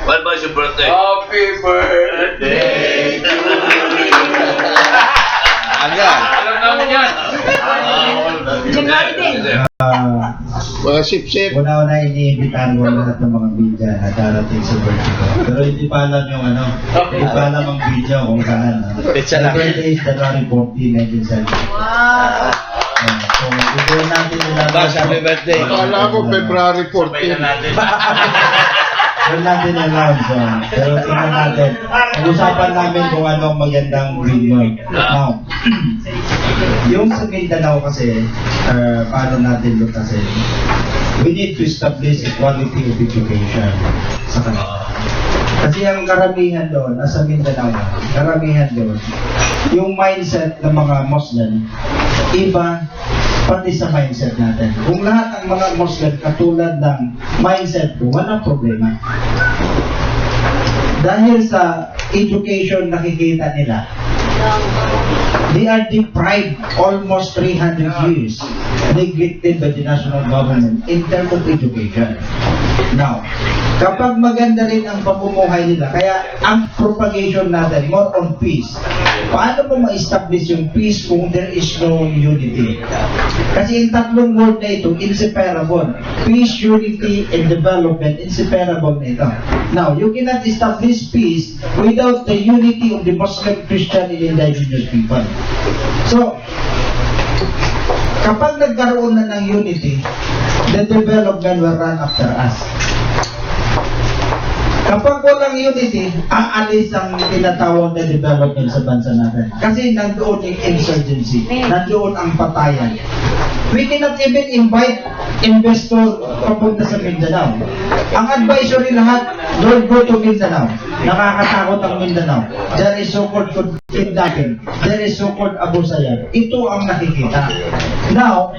Speaker 1: When ba yung birthday?
Speaker 3: Happy birthday to you. Alam namin yan. Sip-sip.
Speaker 2: Una-una iniimbitahan ko lahat ng mga media na darating sa birthday ko. Pero hindi pa alam yung hindi pa alam ang video kung saan. My birthday is January 14, 1970. So, ito natin ilalabas.
Speaker 3: Happy birthday. Akala ko February 14.
Speaker 2: Doon natin announce. Pero tingnan natin. Pag-usapan namin kung ano ang magandang video. Now, yung sa Mindanao kasi, paano natin doon kasi, we need to establish equality of education sa kanila. Kasi ang karamihan doon, nasa Mindanao, karamihan doon, yung mindset ng mga Muslim, iba pati sa mindset natin. Kung lahat ng mga Muslim katulad ng mindset ko, walang problema. Dahil sa education nakikita nila, they are deprived almost 300 years, neglected by the national government in terms of education. Now, kapag maganda rin ang pamumuhay nila, kaya ang propagation natin, more on peace. Paano mo ma-establish yung peace kung there is no unity? Kasi yung tatlong word na ito, inseparable. Peace, unity, and development, inseparable na ito. Now, you cannot establish peace without the unity of the Muslim, Christian, and indigenous people. So, kapag nagkaroon na ng unity, the development will run after us. Kapag walang unity, aalis ang tinatawag na development sa bansa natin. Kasi nandoon yung insurgency, nandoon ang patayan. We cannot even invite investor papunta sa Mindanao. Ang advisory lahat, don't go to Mindanao. Nakakatakot ang Mindanao. There is so-called kidnapping. There is so-called Abu Sayyaf. Ito ang nakikita. Now,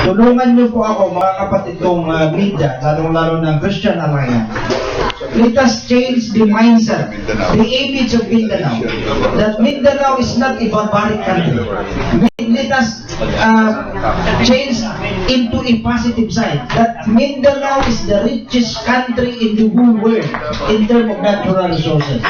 Speaker 2: tulungan niyo po ako, mga kapatid kong media, lalong-lalo ng Christian Alliance. Let us change the mindset, the image of Mindanao. That Mindanao is not a barbaric country. Let us change into a positive side. That Mindanao is the richest country in the whole world in terms of natural resources.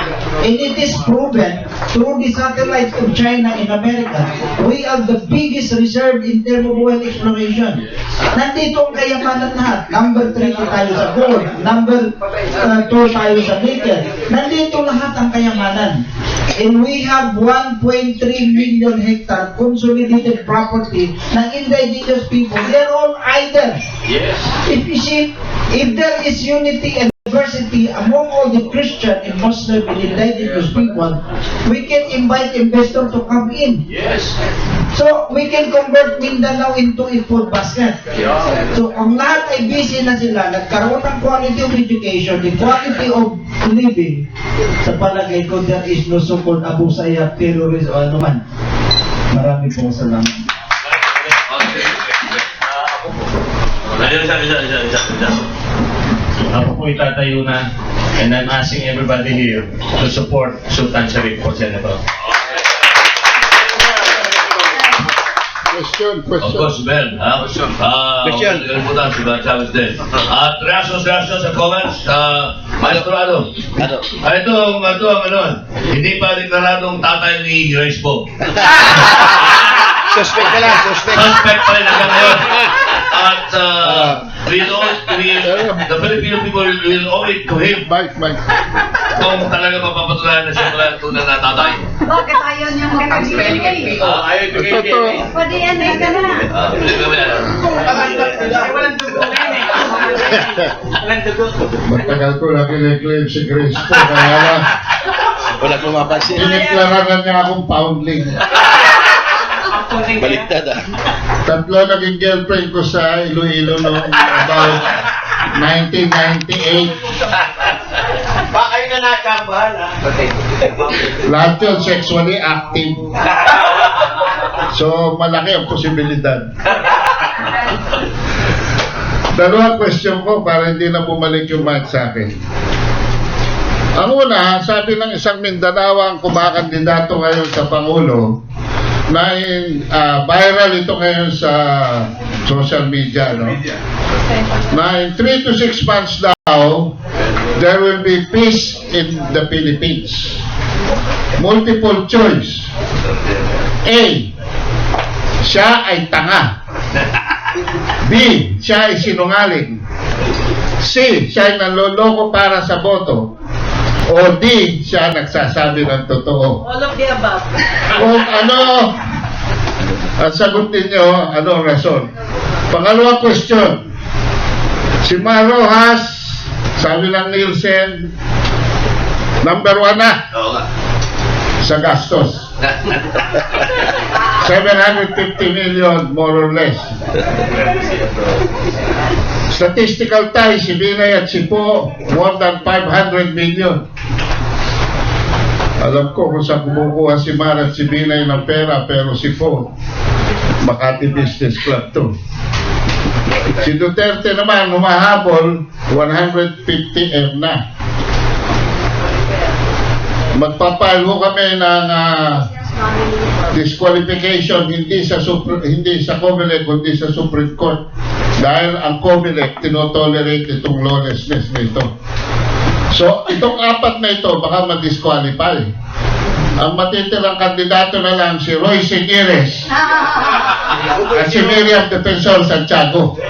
Speaker 2: And it is proven through the satellites of China and America, we are the biggest reserve in terms of oil exploration. Nandito ang kayamanan lahat. Number 3 tayo sa gold. Number 2 tayo sa nickel. Nandito lahat ang kayamanan. And we have 1.3 million hectare consolidated property ng indigenous people. They're all idle.
Speaker 6: Yes.
Speaker 2: If you see, if there is unity and diversity among all the Christian and Muslim and indigenous people, we can invite investors to come in.
Speaker 6: Yes.
Speaker 2: So, we can convert Mindanao into a food basket. So, ang lahat ay busy na sila, nagkaroon ng quality of education, the quality of living. Sa palagay ko, there is no so-called Abu Sayyaf, terrorist, o ano man. Marami pong salamat.
Speaker 6: Ako po itatayo na, and I'm asking everybody here to support Sultan Sharif for Senator.
Speaker 3: Question.
Speaker 1: Of course, Ben. Question. Kalimutan si Ben Chavez din. At reactions sa comments. Maestro, ano? Ito ang ano. Hindi pa deklaradong tatay ni Grace Bo.
Speaker 3: Suspect ka lang, suspect.
Speaker 1: Suspect pa rin hanggang ngayon. At the Filipino people will owe it to him
Speaker 3: Mike.
Speaker 1: Kung talaga mapapatunayan na siya pala tunay na tatay.
Speaker 5: Bakit ayaw niyo mag-DNA?
Speaker 6: Ayaw ito kayo
Speaker 3: Totoo.
Speaker 6: DNA.
Speaker 5: Pa-DNA ka na.
Speaker 1: Hindi kami na.
Speaker 6: Walang dugo na yun eh. Walang dugo.
Speaker 7: Matagal ko na kiniklaim si Cristo, kaya lang,
Speaker 3: Wala pumapansin.
Speaker 7: iniklararan niya akong foundling.
Speaker 3: Baliktad ah.
Speaker 7: Tatlo naging girlfriend ko sa Iloilo noong about 1998.
Speaker 4: Baka kayo na nakabahan, ha?
Speaker 7: Lahat yun sexually active. So, malaki ang posibilidad. Dalawang question ko para hindi na bumalik yung mic sa akin. Ang una, sabi ng isang Mindanao ang kumakandidato ngayon sa Pangulo na viral ito ngayon sa social media, no? Na in 3 to 6 months daw, there will be peace in the Philippines. Multiple choice. A, siya ay tanga. B, siya ay sinungaling. C, siya ay nanloloko para sa boto. O D, siya nagsasabi ng totoo.
Speaker 5: All of the above.
Speaker 7: Kung ano ang sagot ninyo, ano ang rason? Pangalawang question, si Marojas, sabi ng Nielsen, number 1 na
Speaker 1: Oo nga.
Speaker 7: sa gastos. 750 million, more or less. Statistical tie, si Binay at si Po, more than 500 million. Alam ko kung saan kumukuha si Mara at si Binay ng pera, pero si Po, Makati Business Club to. Si Duterte naman, humahabol, 150M na. Magpapile ho kami ng disqualification hindi sa COMELEC kundi sa Supreme Court dahil ang COMELEC tinotolerate itong lawlessness nito. So itong apat na ito baka ma-disqualify. Ang matitirang kandidato na lang si Roy Seguires at si Miriam Defensor Santiago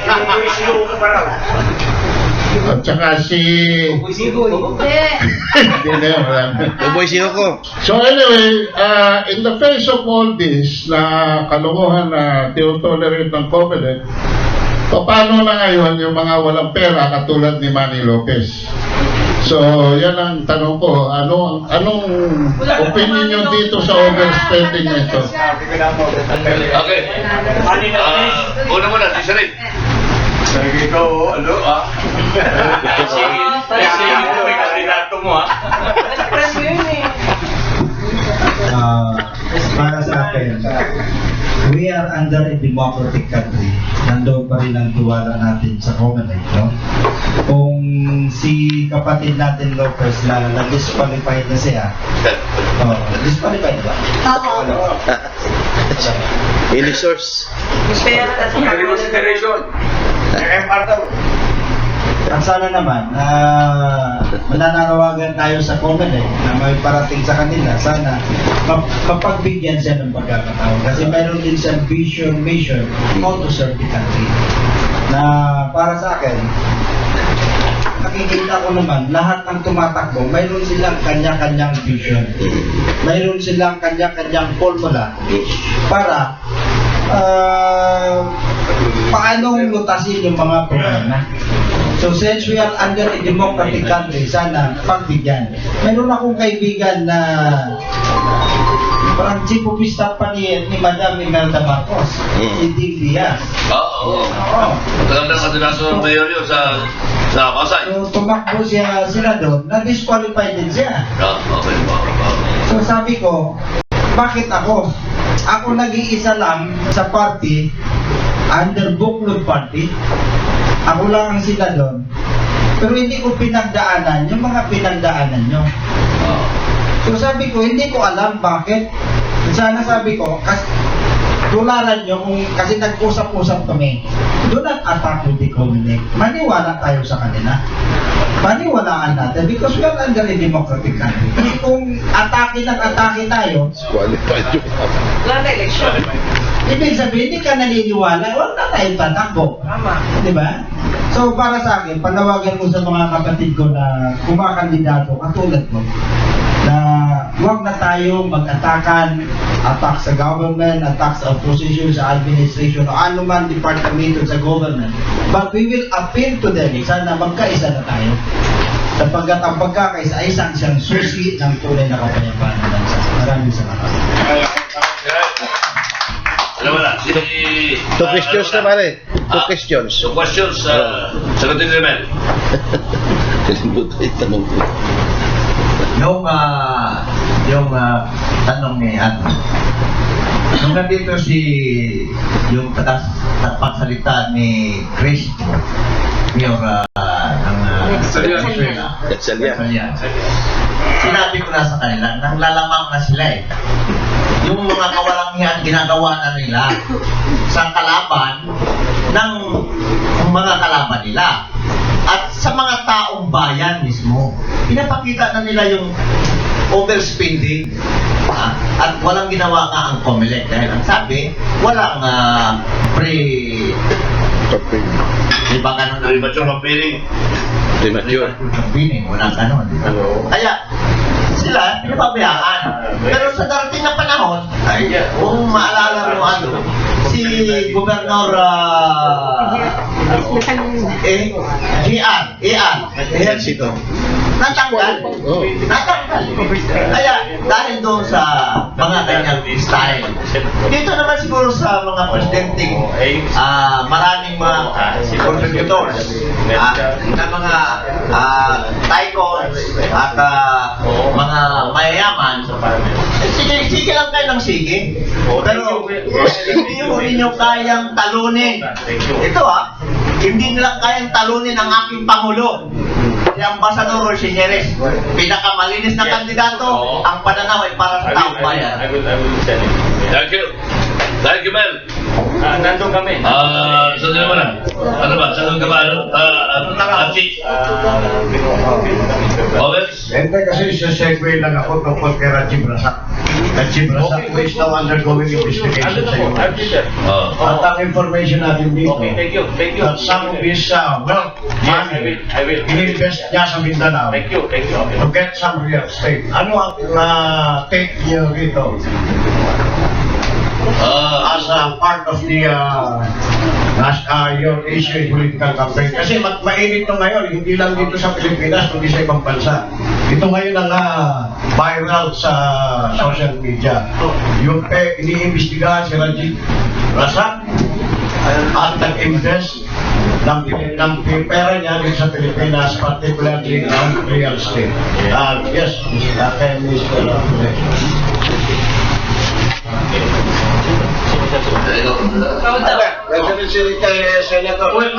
Speaker 7: at saka si hindi na yun, wala na.
Speaker 3: Tuboy si Yoko.
Speaker 7: So anyway, in the face of all this na kalokohan na tinotolerate ng COMELEC, paano na ngayon yung mga walang pera katulad ni Manny Lopez? So yan ang tanong ko, anong opinion nyo dito sa overspending nito?
Speaker 1: Okay. Una muna, si Sharif.
Speaker 6: Sige ko, ano ah? Sige ko, may kandidato mo ah.
Speaker 2: Para sa akin, we are under a democratic country. Nandoon pa rin ang tiwala natin sa COMELEC, no? Kung si kapatid natin Lopez na disqualified na siya, disqualified ba?
Speaker 3: Any source?
Speaker 6: Consideration.
Speaker 2: At sana naman, mananawagan tayo sa COMELEC na may parating sa kanila. Sana mapagbigyan siya ng pagkakataon. Kasi mayroon din siyang vision, mission, how to serve the country. Na para sa akin, nakikita ko naman, lahat ng tumatakbo, mayroon silang kanya-kanyang vision. Mayroon silang kanya-kanyang formula para paano lutasin yung mga problema. So since we are under a democratic country, sana pagbigyan. Mayroon akong kaibigan na parang chief of staff pa ni Madam Imelda Marcos, si Ding Diaz.
Speaker 1: Oo. Magandang kandidato ng mayor yun sa Pasay.
Speaker 2: So tumakbo sila doon, na-disqualified din siya.
Speaker 1: Okay.
Speaker 2: So sabi ko, bakit ako? Ako nag-iisa lang sa party, under Buklod Party. Ako lang ang sila doon. Pero hindi ko pinagdaanan yung mga pinagdaanan nyo. So sabi ko, hindi ko alam bakit. Sana sabi ko, tularan nyo kung kasi nag-usap-usap kami. Do not attack with the COMELEC. Maniwala tayo sa kanila. Maniwalaan natin because we are under a democratic country. Kasi kung atake tayo,
Speaker 3: Qualified yung
Speaker 5: Wala na election.
Speaker 2: ibig sabihin, hindi ka naniniwala, wala na tayong tatakbo.
Speaker 5: Tama.
Speaker 2: Di ba? So para sa akin, panawagan ko sa mga kapatid ko na kumakandidato katulad ko, na huwag na tayong mag-atakan, attack sa government, attack sa opposition, sa administration, o anuman departamento sa government. But we will appeal to them, sana magkaisa na tayo. Sapagkat ang pagkakaisa ay isang susi ng tunay na kapayapaan ng bansa. Maraming salamat.
Speaker 1: Alam mo na,
Speaker 3: Two questions na pare. Two questions.
Speaker 1: Two questions, sagutin ni Mel.
Speaker 3: Kalimutan yung tanong ko.
Speaker 4: Yung tanong ni Ate. Nung nandito yung pagsalita ni Chris, Mayor ng Venezuela,
Speaker 3: Salya.
Speaker 4: sinabi ko na sa kanila, naglalamang na sila eh. Yung mga kawalangian ginagawa na nila sa kalaban ng mga kalaban nila. At sa mga taong bayan mismo, pinapakita na nila yung overspending. At walang ginawa nga ang COMELEC dahil ang sabi, walang di ba ganun ang
Speaker 1: Premature comparing.
Speaker 3: Premature.
Speaker 4: campaigning, wala ganun. Kaya, sila, pinapabayaan. Pero sa darating na panahon, ay, kung maalala mo si Governor
Speaker 3: Ejercito.
Speaker 4: natanggal. Kaya, dahil doon sa mga kanyang style. Dito naman siguro sa mga presidenteng maraming mga contributors na mga tycoons at mga mayayaman. Sige lang kayo ng sige. Pero hindi mo ninyo kayang talunin. Ito hindi nila kayang talunin ang aking Pangulo. Si Ambassador Rosiñeres, pinakamalinis na kandidato, ang pananaw ay para sa taong bayan.
Speaker 6: I will tell you.
Speaker 1: Thank you. Thank you, Mel.
Speaker 6: Nandun kami.
Speaker 1: Saan mo na? Ano ba? Saan ka ba? Archie? Owens?
Speaker 8: Hindi kasi segue lang ako tungkol kay Rajiv Razak. Rajiv Razak who is now undergoing investigation sa US. At ang information natin dito,
Speaker 6: Okay, thank you.
Speaker 8: that some of his wealth,
Speaker 6: Yes,
Speaker 8: money,
Speaker 6: I will.
Speaker 8: ininvest niya sa Mindanao
Speaker 6: Thank you. Okay.
Speaker 8: to get some real estate. Ano ang take niyo rito? As a part of the your issue in political campaign. Kasi mainit to ngayon, hindi lang dito sa Pilipinas, kundi sa ibang bansa. Ito ngayon ang viral sa social media. Yung iniimbestigahan si Rajiv Razak at nag-invest ng pera niya dito sa Pilipinas, particularly on real estate. Yes, Mr.
Speaker 6: Well,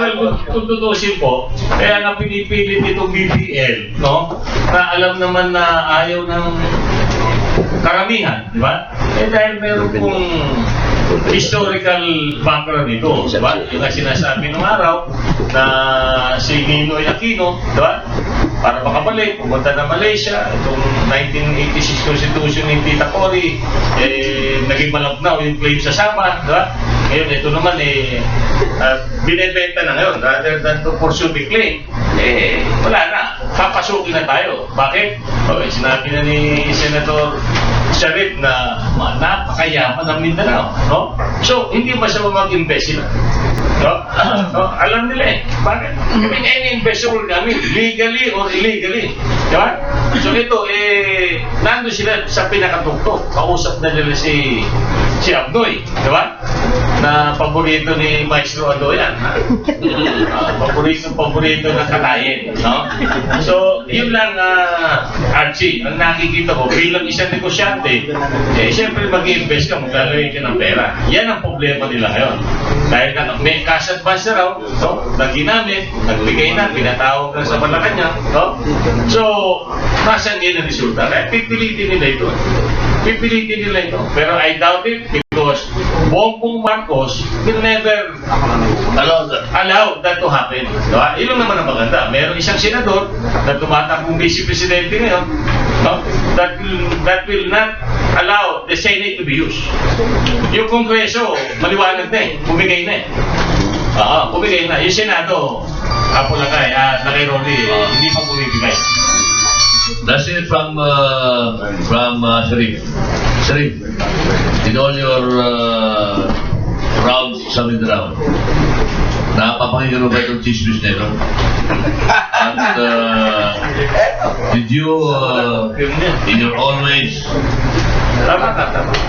Speaker 6: kung tutusin po, kaya nga pinipilit itong BPL, no? Na alam naman na ayaw ng karamihan, di ba? Dahil meron pong historical background ito, di ba? Yung nga sinasabi nung araw na si Ninoy Aquino, di ba? Para makabalik, pumunta na Malaysia, itong 1986 Constitution ni Tita Cory, naging malabnaw yung claim sa Sama, di ba? Ngayon, ito naman binibenta na ngayon, rather than to pursue the claim, wala na, papasukin na tayo. Bakit? Sinabi na ni Senator Sharif na napakayaman ng Mindanao, no? So, hindi ba siya mag-invest sila? No? Alam nila bakit? I mean, any investor namin, legally or illegally. Di ba? So, ito, nandun sila sa pinakatuktok. Kausap na nila si Abnoy, di ba? Na paborito ni Maestro Adoyan. Paborito ng katayin, no? So, yun lang, Archie, ang nakikita ko, bilang isang negosyante, siyempre mag-i-invest ka, maglalagay ka ng pera. Yan ang problema nila ngayon. Dahil may cash advance na raw, no? Na ginamit, nagbigay na, pinatawag na sa Malacanang, no? So, nasaan din ang resulta? Kaya pipilitin nila ito. Pero I doubt it because Bongbong Marcos will never allow that to happen. Diba? Ilong naman ang maganda. Meron isang senador na tumatakbong vice-presidente ngayon, no? that will not allow the Senate to be used. Yung Kongreso, maliwanag na bumigay na bumigay na. Yung Senado, Apulagay, Lagay Rolly, hindi pa bumibigay.
Speaker 1: That's it from Sharif. Sharif, in all your rounds sa Mindanao, napapakinggan mo ba itong chismis na ito? At did you, in your own ways,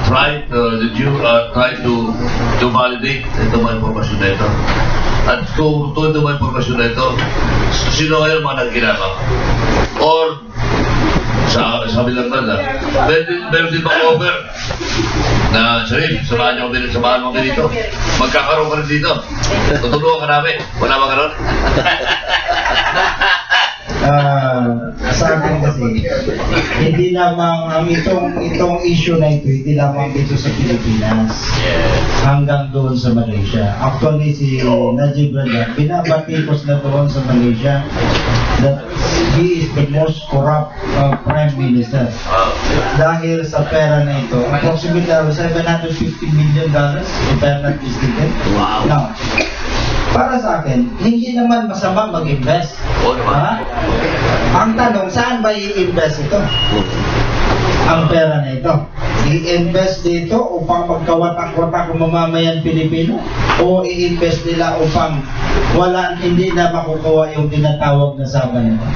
Speaker 1: try to validate itong mga impormasyon na ito? At kung ito mga impormasyon na ito, sino ngayon mga nagkinabang? Or sa kabilang banda, meron din bang over na Sharif, samahan mo kami dito. Magkakaroon ka rin dito. Tutulungan ka namin. Wala ba karoon?
Speaker 2: Sa akin kasi, hindi lamang ang itong issue na ito, hindi lamang dito sa Pilipinas, hanggang doon sa Malaysia. Actually, si Najib Razak, binabatikos na doon sa Malaysia that he is the most corrupt Prime Minister. Dahil sa pera na ito, approximately $750 million, if I'm not mistaken.
Speaker 1: Wow.
Speaker 2: Now, para sa akin, hindi naman masama mag-invest. Ha? Ang tanong, saan ba i-invest ito? Ang pera na ito. I-invest dito upang magkawatak-watak ang mamamayan Pilipino? O i-invest nila upang hindi na makukuha yung tinatawag na sama nito?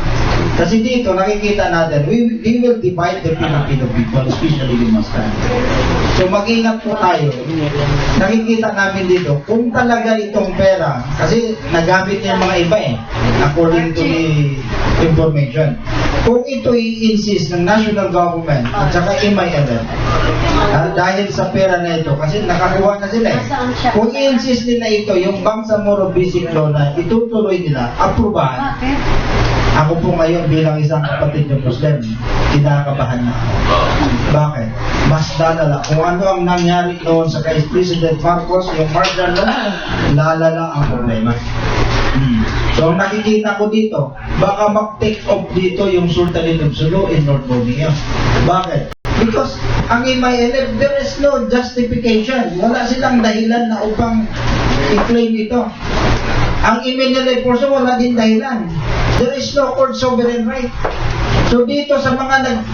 Speaker 2: Kasi dito, nakikita natin, we will divide the Filipino people, especially the Muslim. So mag-ingat po tayo. Nakikita namin dito, kung talaga itong pera, kasi nagamit niya mga iba according to the information. Kung ito i-insist ng national government at saka MILF, dahil sa pera na ito, kasi nakakuha na sila Kung i-insist nila ito, yung Bangsamoro Basic Law na itutuloy nila, aprobahan. Ako po ngayon bilang isang kapatid ng Muslim, kinakabahan na ako. Bakit? Mas dadala. Kung ano ang nangyari noon sa kay President Marcos, yung martial law, lalala ang problema. So, nakikita ko dito, baka mag-take off dito yung Sultanate of Sulu in North Borneo. Bakit? Because ang MILF, there is no justification. Wala silang dahilan na upang i-claim ito. Ang MNLF portion, wala din dahilan. There is no court sovereign right. So dito sa mga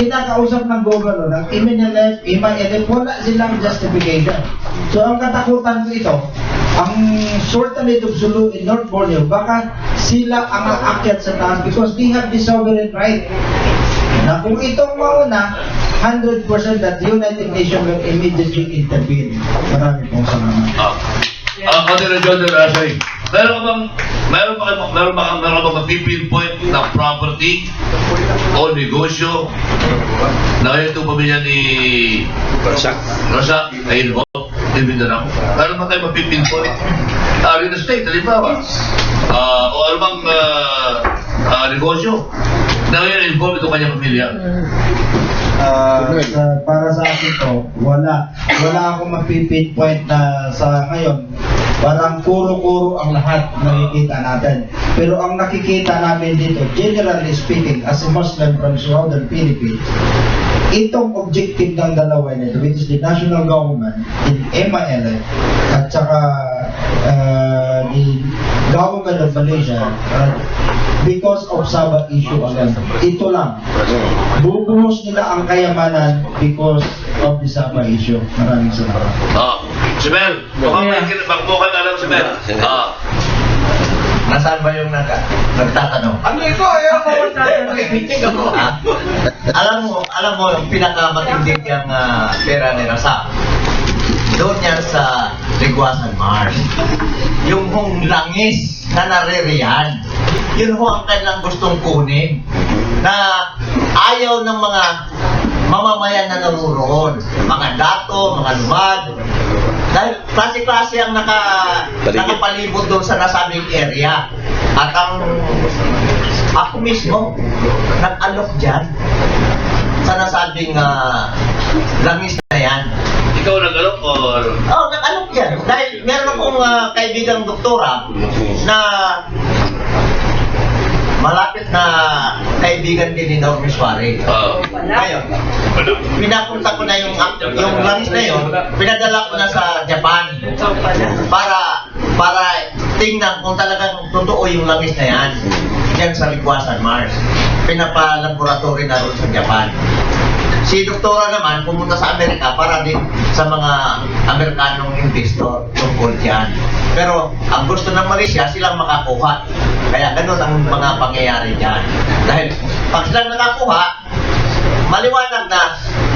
Speaker 2: kinakausap ng governor, ng MNLF, MILF, wala silang justification. So ang katakutan ko ito, ang Sultanate of Sulu in North Borneo, baka sila ang aakyat sa taas because they have the sovereign right. Na kung itong mauna, 100% that the United Nations will immediately intervene. Marami pong salamat.
Speaker 1: Sorry. Meron ba mapipinpoint na property o negosyo na ngayon itong pamilya ni Razak ay involved in Mindanao? Meron ba tayo mapipinpoint? Real estate, halimbawa. O ano bang negosyo na ngayon involved itong kanyang pamilya?
Speaker 2: Para sa akin to, wala akong mapipinpoint na sa ngayon. Parang kuro-kuro ang lahat nakikita natin. Pero ang nakikita namin dito, generally speaking, as a Muslim from Southern Philippines, itong objective ng dalawa nito, which is the national government in MILF at saka the government of Malaysia, because of Sabah issue alone. Ito lang. Bubuhos nila ang kayamanan because of the Sabah issue. Maraming salamat.
Speaker 1: Si Mel, mukhang alam si Mel.
Speaker 4: Nasaan ba yung nagtatanong?
Speaker 3: Ano ito? Ayaw mo
Speaker 4: Meeting ako. Alam mo, yung pinakamatindi yung pera ni Razak. Doon yan sa Riguasan Mars. Yung hong langis na naririyan. Yun ho ang kanilang gustong kunin. Na ayaw ng mga mamamayan na naruroon. Mga dato, mga lumad. Dahil klase-klase ang nakapalibot doon sa nasabing area. At ako mismo, nag-alok dyan sa nasabing langis na yan.
Speaker 1: Ikaw nag-alok or?
Speaker 4: Oo, nag-alok dyan. Dahil meron akong kaibigang doktora na malapit na kaibigan din ni Norm Suarez. Ngayon, pinapunta ko na yung langis na yun, pinadala ko na sa Japan para tingnan kung talagang totoo yung langis na yan. Yan sa Liquasan, Mars. Pinapalaboratory na ron sa Japan. Si doktora naman pumunta sa Amerika para din sa mga Amerikanong investor tungkol dyan. Pero ang gusto ng Malaysia, silang makakuha. Kaya ganun ang mga pangyayari dyan. Dahil pag silang nakakuha, maliwanag na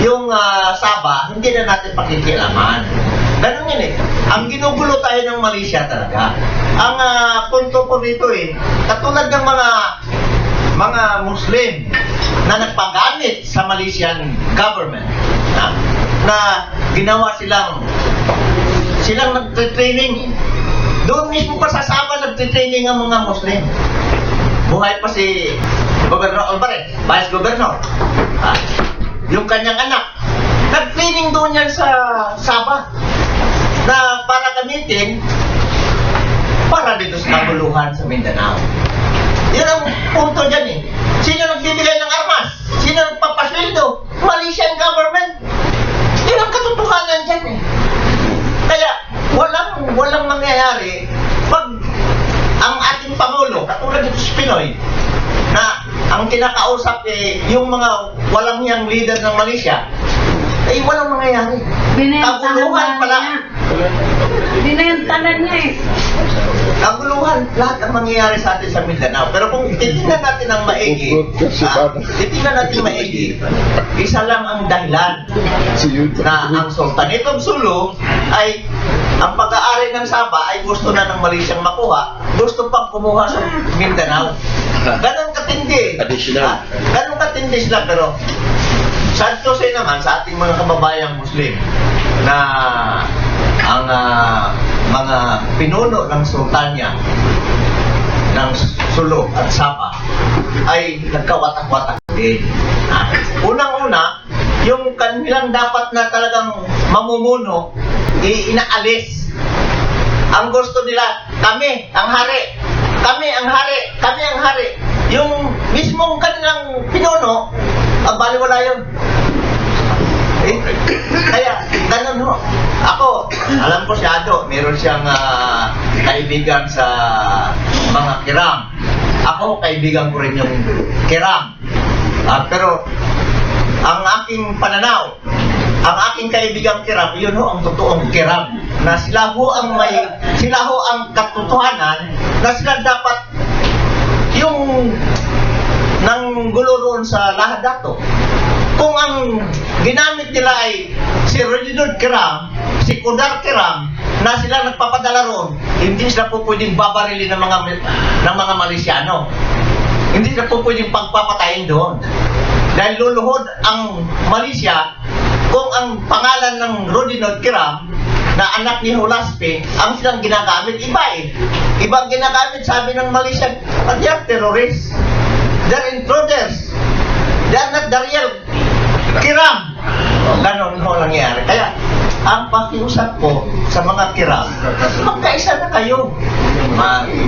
Speaker 4: yung Sabah, hindi na natin pakikialaman. Ganun yun eh. Ang ginugulo tayo ng Malaysia talaga. Ang punto ko rito katulad ng mga Muslim na nagpagamit sa Malaysian government na ginawa silang nagtitraining. Doon mismo pa sa Sabah nagtitraining ang mga Muslim. Buhay pa si Gobernador Alvarez, Vice Governor. Yung kanyang anak, nag-training doon yan sa Sabah na para gamitin para dito sa kaguluhan sa Mindanao. Yun ang punto dyan Sino nagbibigay ng armas? Sino nagpapasweldo? Malaysian government. Yun ang katotohanan dyan Kaya walang mangyayari pag ang ating Pangulo, katulad dito sa Pinoy, na ang kinakausap yung mga walang hiyang leader ng Malaysia, walang mangyayari. Kaguluhan pala.
Speaker 5: Binentanan niya
Speaker 4: Kaguluhan lahat ang mangyayari sa atin sa Mindanao. Pero kung titingnan natin ang maigi, isa lang ang dahilan na ang Sultanate of Sulu ay ang pag-aari ng Sabah ay gusto na ng Malaysiang makuha, gusto pang kumuha sa Mindanao. Ganon katindi.
Speaker 3: Additional.
Speaker 4: Ganon katindi sila, pero sad to say naman sa ating mga kababayang Muslim na ang mga pinuno ng Sultanya ng Sulu at Sabah ay nagkawatak-watak din. Unang-una, yung kanilang dapat na talagang mamumuno, inaalis. Ang gusto nila, kami ang hari. Kami ang hari. Kami ang hari. Yung mismong kanilang pinuno, baliwala yun. Kaya, ganun ho. Ako, alam ko si Ado, meron siyang kaibigan sa mga Kiram. Ako, kaibigan ko rin yung Kiram. Pero, ang aking pananaw, ang aking kaibigang Kiram, yun ho ang totoong Kiram. Na sila ho ang katotohanan na sila dapat yung nang gulo roon sa lahat dato. Kung ang ginamit nila ay si Reginald Kiram, si Kudar Kiram, na sila nagpapadala roon, hindi sila po pwedeng babarilin ng mga Malaysiano. Hindi sila po pwedeng pagpapatayin doon. Dahil luluhod ang Malaysia kung ang pangalan ng Reginald Kiram na anak ni Hulaspe ang silang ginagamit. Ibang ginagamit, sabi ng Malaysia, they are terrorists. They're intruders. They are not the real Kiram. Ganon ho nangyari. Kaya, ang pakiusap ko sa mga Kiram, magkaisa na kayo.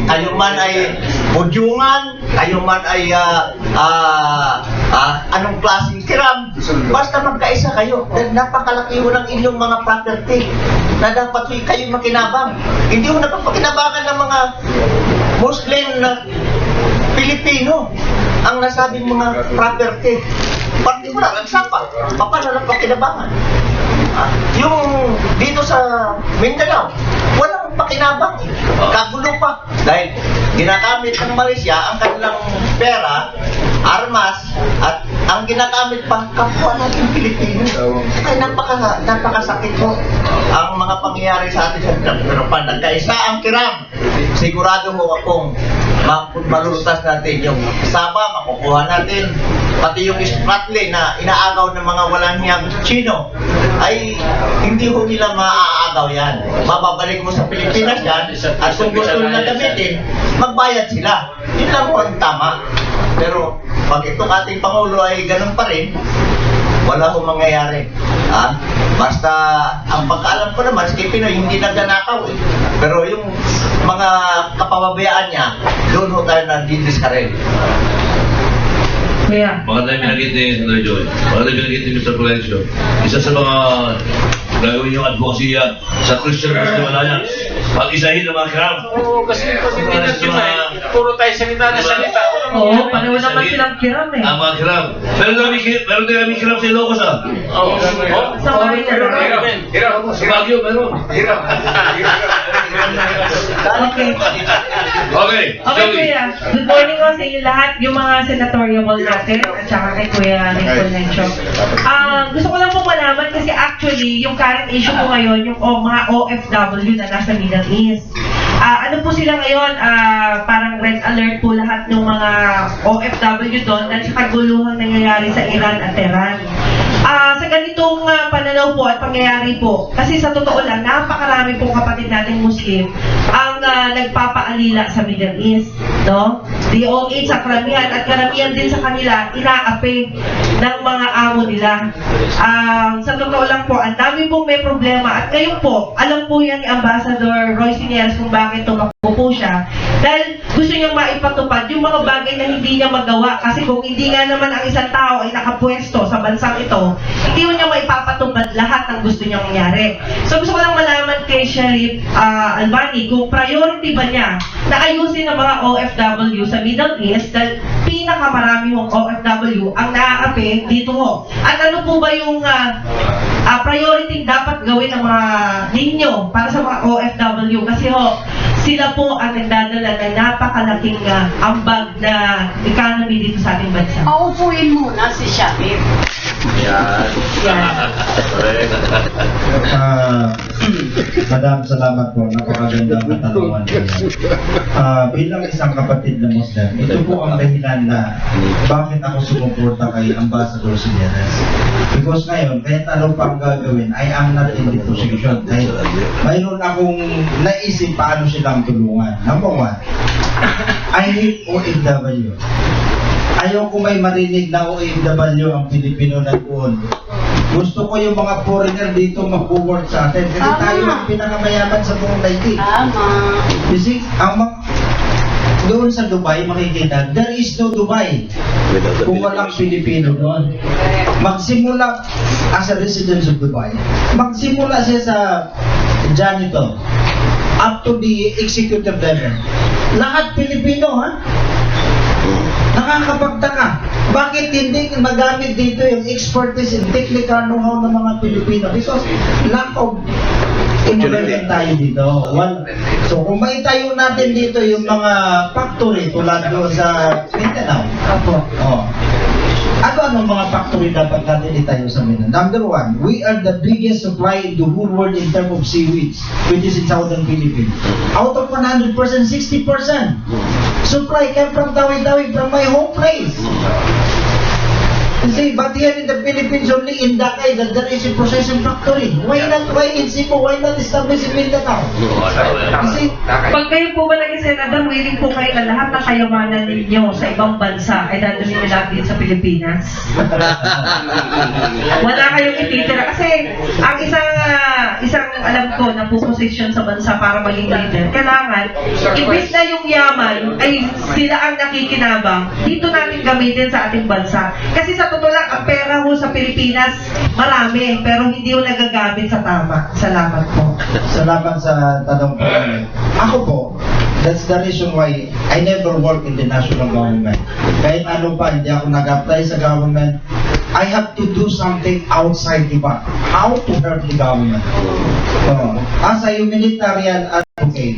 Speaker 4: Kayo man ay budyungan, kayo man ay anong klaseng Kiram, basta magkaisa kayo. Dahil napakalaki ho ng inyong mga property na dapat kayo makinabang. Hindi ho napapakinabangan ng mga Muslim na Pilipino ang nasabing mga property. Partikular, ang Sabah, paano lang pakinabangan? Yung dito sa Mindanao, walang pakinabang. Kagulo pa. Dahil ginagamit ng Malaysia ang kanilang pera, armas, at ang ginagamit pa, kapwa natin Pilipino. Ay, napakasakit po ang mga pangyayari sa atin sa Mindanao. Pero pag nagkaisa ang Kiram, sigurado mo akong malulutas natin yung Sabah, makukuha natin. Pati yung Spratly na inaagaw ng mga walang hiyang Chino, ay hindi ho nila maaagaw yan. Mababalik mo sa Pilipinas yan, at kung gusto nila gamitin, magbayad sila. Yun lang po ang tama. Pero pag itong ating Pangulo ay ganun pa rin, wala ho mangyayari. Basta ang pagkaalam ko naman, si Pinoy hindi nagnanakaw Pero yung mga kapababayaan niya, doon ho tayo nag-discourage.
Speaker 5: Yeah.
Speaker 1: Maganda yung pinagit ni Sir Joy. Maganda yung pinagit ni Mr. Florencio. Isa sa mga gagawin yung advocacy sa Christian Muslim Alliance. Pag-isahin ng mga kiram.
Speaker 6: Oo, kasi hindi na yun eh. Puro tayo salita na salita.
Speaker 5: Oo, pareho naman silang kiram eh.
Speaker 1: Ang mga kiram. Meron din kami kiram sa Ilocos
Speaker 6: Oo.
Speaker 5: Sa mga
Speaker 1: Sa Baguio, meron.
Speaker 5: Okay.
Speaker 1: Okay.
Speaker 5: Okay, Kuya. Good morning po sa inyo lahat, yung mga senatorial natin, at saka kay Kuya Nicole Nencho. Gusto ko lang po malaman kasi actually, yung current issue po ngayon, yung mga OFW na nasa Middle East. Ano po sila ngayon, parang red alert po lahat ng mga OFW doon at sa kaguluhang nangyayari sa Iran at Tehran. Sa ganitong pananaw po at pangyayari po, kasi sa totoo lang, napakarami pong kapatid nating Muslim ang nagpapaalila sa Middle East, no? DOH sa karamihan at karamihan din sa kanila, inaapi ng mga amo nila. Sa totoo lang po, ang dami pong may problema at ngayon po, alam po yan ni Ambassador Roy Sineres kung bakit tumakbo po siya. Dahil gusto niyang maipatupad yung mga bagay na hindi niya magawa kasi kung hindi nga naman ang isang tao ay nakapwesto sa bansang ito, hindi mo niya maipapatupad lahat ng gusto niyang mangyari. So gusto ko lang malaman kay Sheriff Albani kung priority ba niya na ayusin ang mga OFW sa Middle East dahil pinakamarami mong OFW ang naaapi dito ho. At ano po ba yung priority dapat gawin ng mga ninyo para sa mga OFW kasi ho, sila po ang nagdadala ng napakalaking ambag na economy dito sa ating bansa. Paupuin muna si Sheriff.
Speaker 1: Yan.
Speaker 2: Madam, salamat po. Napakagandang katanungan po yan. Bilang isang kapatid na Muslim, ito po ang dahilan na bakit ako sumuporta kay Ambassador Sineres. Because ngayon, kahit ano pang gagawin, I am not in the position. Kahit mayroon akong naisip paano silang tulungan. Number one, I hate OFW. Ayaw ko may marinig na OFW ang Pilipino na doon. Gusto ko yung mga foreigner dito mag-work sa atin. Kasi tayo ang pinakamayaman sa buong daigdig. You see, doon sa Dubai, makikita, there is no Dubai kung walang Pilipino doon. Magsimula as a resident of Dubai, magsimula siya sa janitor up to the executive level. Lahat Pilipino, ha? Nakakapagtaka. Bakit hindi magamit dito yung expertise and technical know-how ng mga Pilipino? Because lack of involvement tayo dito. So kung maitayo natin dito yung mga factory tulad doon sa Mindanao. Ano mga factory dapat natin itayo sa Mindanao? Number one, we are the biggest supplier in the whole world in terms of seaweeds, which is in southern Philippines. Out of 100%, 60% supply came from Tawi-Tawi, from my home place. You see, but here in the Philippines, only in Dakay, that there is a processing factory. Why not? Why in Cebu? Why not establish in Mindanao? You see,
Speaker 5: Pag kayo po ba naging senador, willing po kayo na lahat ng kayamanan ninyo sa ibang bansa ay dadalhin nyo natin sa Pilipinas? Wala kayong ititira. Kasi ang isang alam ko na puposisyon sa bansa para maging leader, kailangan, ibig na yung yaman ay sila ang nakikinabang, dito natin gamitin sa ating bansa. Kasi sa totoo lang, ang pera ho sa Pilipinas, marami, pero hindi ho nagagamit sa tama. Salamat po.
Speaker 2: salamat sa tanong po. Ako po, that's the reason why I never work in the national government. Kahit ano pa, hindi ako nag-apply sa government. I have to do something outside the box. How to help the government. As a humanitarian advocate,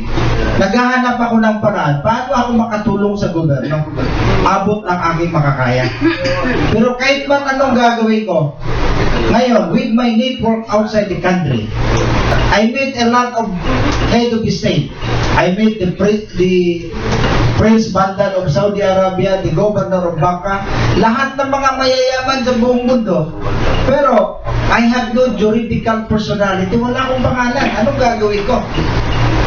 Speaker 2: naghahanap ako ng paraan. Paano ako makatulong sa gobyerno? Abot ng aking makakaya. Pero kahit man anong gagawin ko, ngayon, with my network outside the country, I met a lot of head of the state. I met the Prince Bandar of Saudi Arabia, the Governor of Baka, lahat ng mga mayayaman sa buong mundo. Pero, I have no juridical personality. Wala akong pangalan. Anong gagawin ko?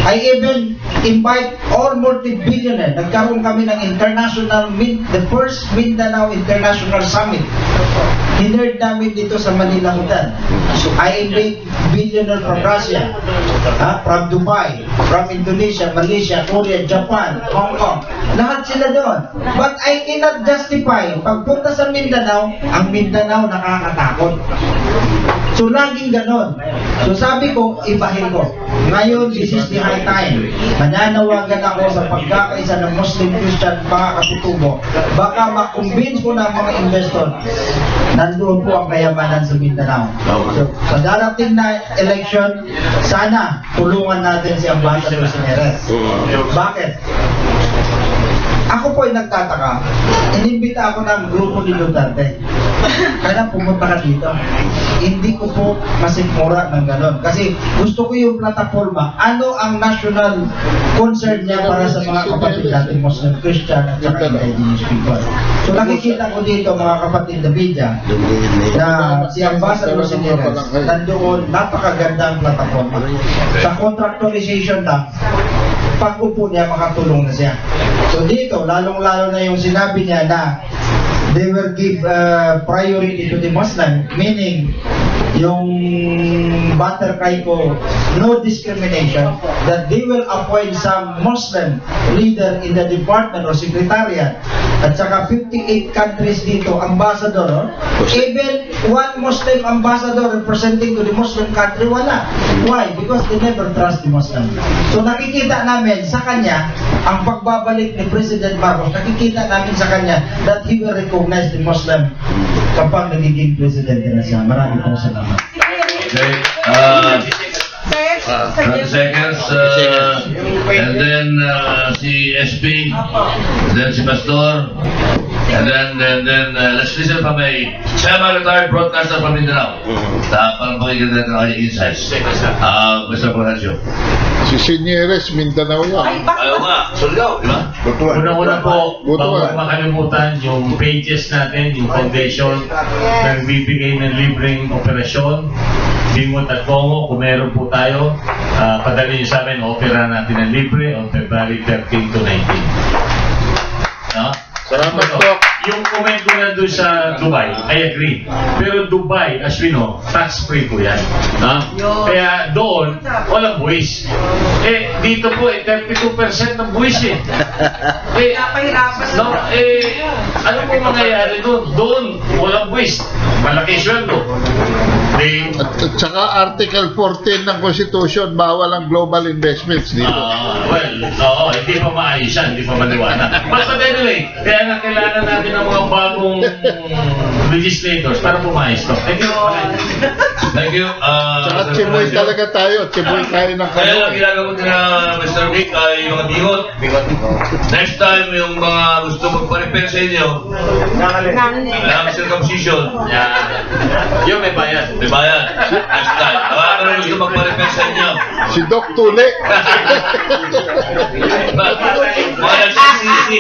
Speaker 2: I even invite all multi-billionaire. Nagkaroon kami ng the first Mindanao International Summit. Hinerd namin dito sa Manila Hotel. I invite billionaire from Russia, From Dubai, from Indonesia, Malaysia, Korea, Japan, Hong Kong. Lahat sila doon. But I cannot justify. Pagpunta sa Mindanao, ang Mindanao nakakatakot. So, laging ganon. So, sabi ko, ibahin ko. Ngayon, this is the high time. Mananawagan ako sa pagkakaisa ng Muslim-Christian mga katutubo. Baka makonvince ko na ang mga investor nandoon po ang kayamanan sa Mindanao. So, sa darating na election, sana tulungan natin si Ambassador Sineres. Bakit? Ako po ay nagtataka. Inimbita ako ng grupo ni Duterte. Kaya pumunta ka dito. Hindi ko po masikmura ng ganon. Kasi gusto ko yung plataforma. Ano ang national concern niya para sa mga kapatid natin Muslim, Christian at saka indigenous people. So nakikita ko dito mga kapatid na media na si Ambassador Sineres nandoon napakagandang plataforma. Sa contractualization lang, pag-upo niya makatulong na siya. So dito, lalong-lalo na yung sinabi niya na they will give priority to the Muslim, meaning yung butter cry ko, no discrimination, that they will appoint some Muslim leader in the department or secretariat, at saka 58 countries dito, ambassador, even one Muslim ambassador representing to the Muslim country, wala. Why? Because they never trust the Muslim. So nakikita namin sa kanya, ang pagbabalik ni President Marcos, nakikita namin sa kanya that he will recognize the Muslim kapag nagiging president na siya. Maraming po salamat.
Speaker 1: Okay. 30 seconds. And then si SP, then si Pastor, and then let's listen from a semi-retired broadcaster from Mindanao. Para pakinggan natin ang kanyang insights. Mr. Porasio.
Speaker 7: Si Sineres, Mindanao yan.
Speaker 1: Ayaw nga, Surigao, di ba?
Speaker 6: Unang-una po,
Speaker 7: Butuan.
Speaker 6: bawal makalimutan yung pages natin, yung foundation, nagbibigay ng libreng operasyon, Bingot at Congo, kung meron po tayo, padali nyo sa amin, opera natin ng libre on February 13 to 19. No?
Speaker 7: Salamat po.
Speaker 6: Yung comment ko na doon sa Dubai, I agree. Pero Dubai, as we know, tax-free po yan. Kaya doon, walang buwis. Dito po, 32% ng buwis eh. No, ano po mangyayari doon? Doon, walang buwis. Malaki sweldo.
Speaker 7: At saka Article 14 ng Constitution, bawal ang global investments dito.
Speaker 6: Hindi pa maayos yan, hindi pa maliwanag. But anyway, kaya nga kailangan natin ng mga bagong legislators para pumayos to. Thank you.
Speaker 1: Thank you.
Speaker 7: Saka Chiboy talaga tayo, Chiboy tayo ng
Speaker 1: Kaya ang
Speaker 7: kanoy.
Speaker 1: ginagawa din na Mr. Vic ay mga bigot. Next time, yung mga gusto magpa-repair sa inyo, ng circumcision,
Speaker 6: Yung may bayad.
Speaker 1: may bayad. Next time. Baka na gusto magpa-repair sa inyo.
Speaker 7: Si Doc Tule.
Speaker 1: Mga nagsisisi.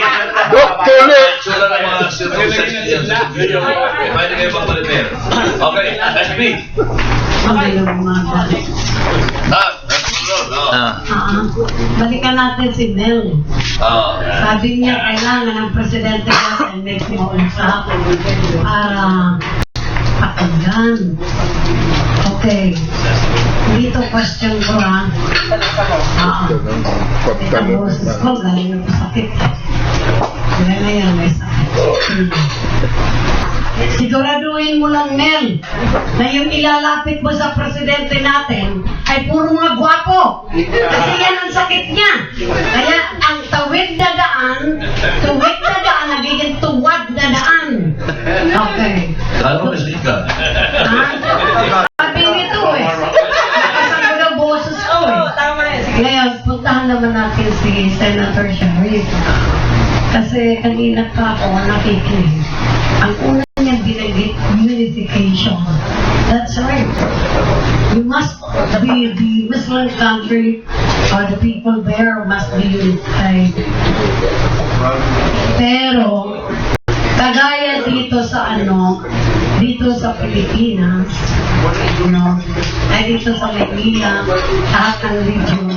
Speaker 7: Doc Tule.
Speaker 1: Sura ng mga circumcision. Pwede kayo magpa-repair. Okay, SP.
Speaker 9: Balikan natin si Mel. Sabi niya, kailangan ng presidente natin may kumausap para pakinggan. Okay. Dito question ko ha. Ito boses ko, galing yung sakit. Kaya ngayon may sakit. Siguraduhin mo lang, Mel, na yung ilalapit mo sa presidente natin ay puro mga gwapo. Kasi yan ang sakit niya. Kaya ang tawid na daan, nagiging tuwad na daan. Okay.
Speaker 1: Lalo mas ka.
Speaker 9: Sabi nito eh. Nakasabi ng boses ko eh. Ngayon, puntahan naman natin si Senator Sharif. Kasi kanina pa ako nakikinig. Ang una niya binanggit, unification. That's right. You must be the Muslim country or the people there must be unified. Pero, kagaya dito sa dito sa Pilipinas, ay dito sa Manila, lahat ng region,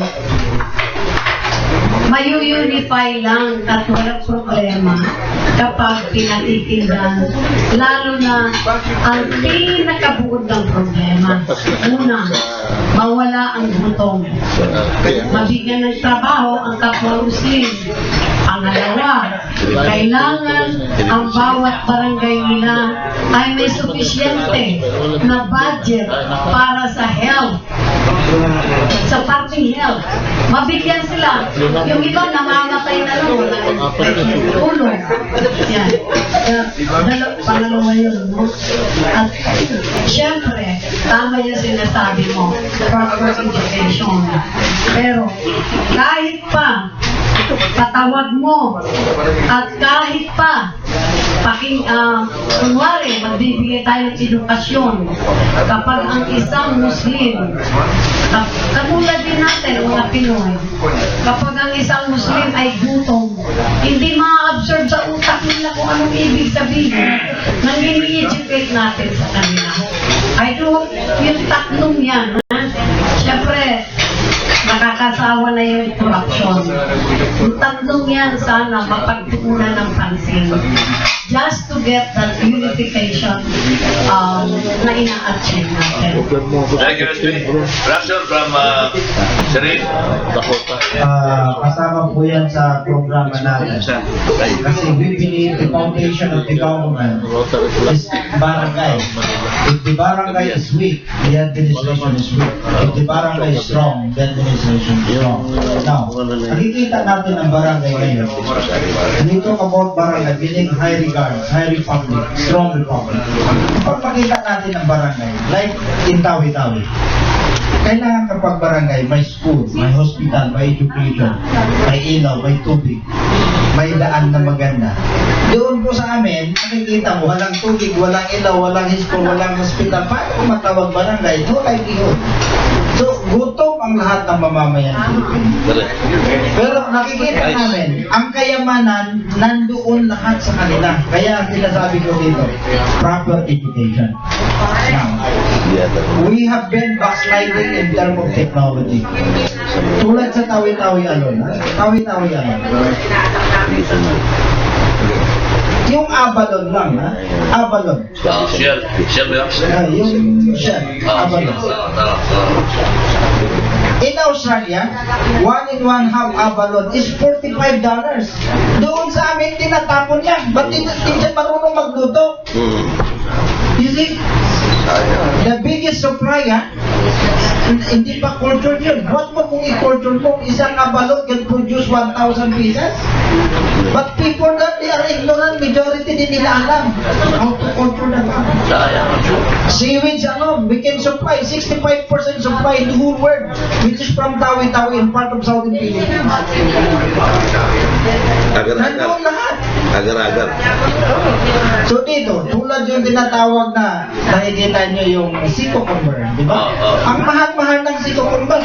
Speaker 9: mayu-unify lang at walang problema kapag pinatitindan. Lalo na ang pinakabuod ng problema. Una, mawala ang gutom. Mabigyan ng trabaho ang kapwa Muslim. Pangalawa, kailangan ang bawat barangay nila ay may sufisyente na budget para sa health. Sa parting health. Mabigyan sila. Yung iba namamatay na lang. Ulo. Yan. Pangalawa yun. No? At syempre, tama yung sinasabi mo. Proper education. Pero kahit pa patawag mo at kahit pa kunwari magbibigay tayo ng edukasyon kapag ang isang Muslim katulad din natin mga Pinoy kapag ang isang Muslim ay gutom hindi ma-absorb sa utak nila kung anong ibig sabihin nang ini-educate natin sa kanila I do yung tatlong yan syempre nakakasawa na yung corruption. Yung tatlong yan sana mapagtuunan ng pansin. Just to get that unification na ina-achieve natin.
Speaker 1: Thank you, Mr. Russell from Serene.
Speaker 2: Kasama po yan sa programa natin. Kasi we believe the foundation of the government is barangay. If the barangay is weak, the administration is weak. If the barangay is strong, the administration is strong. Now, nakikita natin ang barangay ngayon. Dito about barangay, meaning high regard, high republic, strong republic. Pag makita natin ang barangay, like in Tawi-Tawi, kailangan kapag barangay, may school, may hospital, may education, may ilaw, may tubig, may daan na maganda. Doon po sa amin, nakikita mo, walang tubig, walang ilaw, walang school, walang hospital. Paano kung matawag barangay? No livelihood. So, gutom ang lahat ng mamamayan ng Pilipinas. Pero nakikita namin, ang kayamanan, nandoon lahat sa kanila. Kaya ang sinasabi ko dito, proper education. Now, we have been backsliding in terms of technology. Tulad sa Tawi-Tawi alone, Tawi-Tawi alone. Yung Abalon lang, ha? Abalon.
Speaker 1: Shell ba yun?
Speaker 2: Yung Shell, Abalon. In Australia, 1 in 1 half Abalon is $45. Doon sa amin, tinatapon yan. Ba't hindi siya marunong magluto? You see? The biggest supply, ha? Hindi pa culture yun. What mo kung i-culture mo, isang Abalon can produce 1,000 pieces? But people that they are ignorant, majority din nila alam how to culture that. Seaweeds, we can supply 65% supply in the whole world, which is from Tawi-Tawi and part of Southern Philippines. Nandun lahat.
Speaker 3: Agar-agar.
Speaker 2: So dito, tulad yung tinatawag na nakikita nyo yung siko-kumber, di ba? Ang mahal-mahal ng siko-kumber.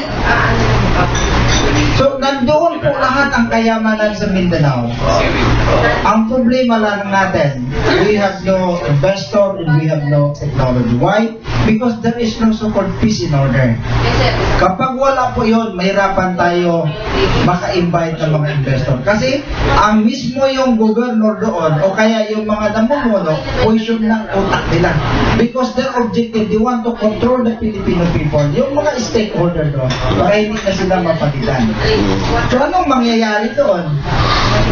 Speaker 2: So nandoon po lahat ang kayamanan sa Mindanao. Ang problema lang natin, we have no investor and we have no technology. Why? Because there is no so-called peace in order. Kapag wala po yun, mahirapan tayo maka-invite ng mga investor. Kasi ang mismo yung governor doon o kaya yung mga namumuno, poison ng utak nila. Because their objective, they want to control the Filipino people. Yung mga stakeholder doon, para hindi na sila mapalitan. So anong mangyayari doon?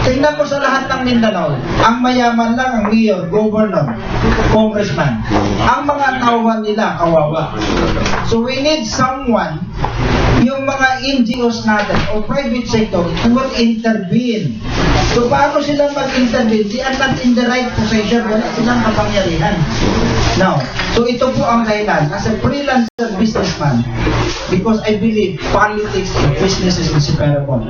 Speaker 2: Tingnan mo sa lahat ng Mindanao, ang mayaman lang ang mayor, governor, congressman. Ang mga tauhan nila, kawawa. So we need someone, yung mga NGOs natin o private sector who will intervene. So paano sila mag-intervene? They are not in the right position, wala silang kapangyarihan. Now, so ito po ang dahilan. As a freelancer businessman, because I believe politics and business is inseparable.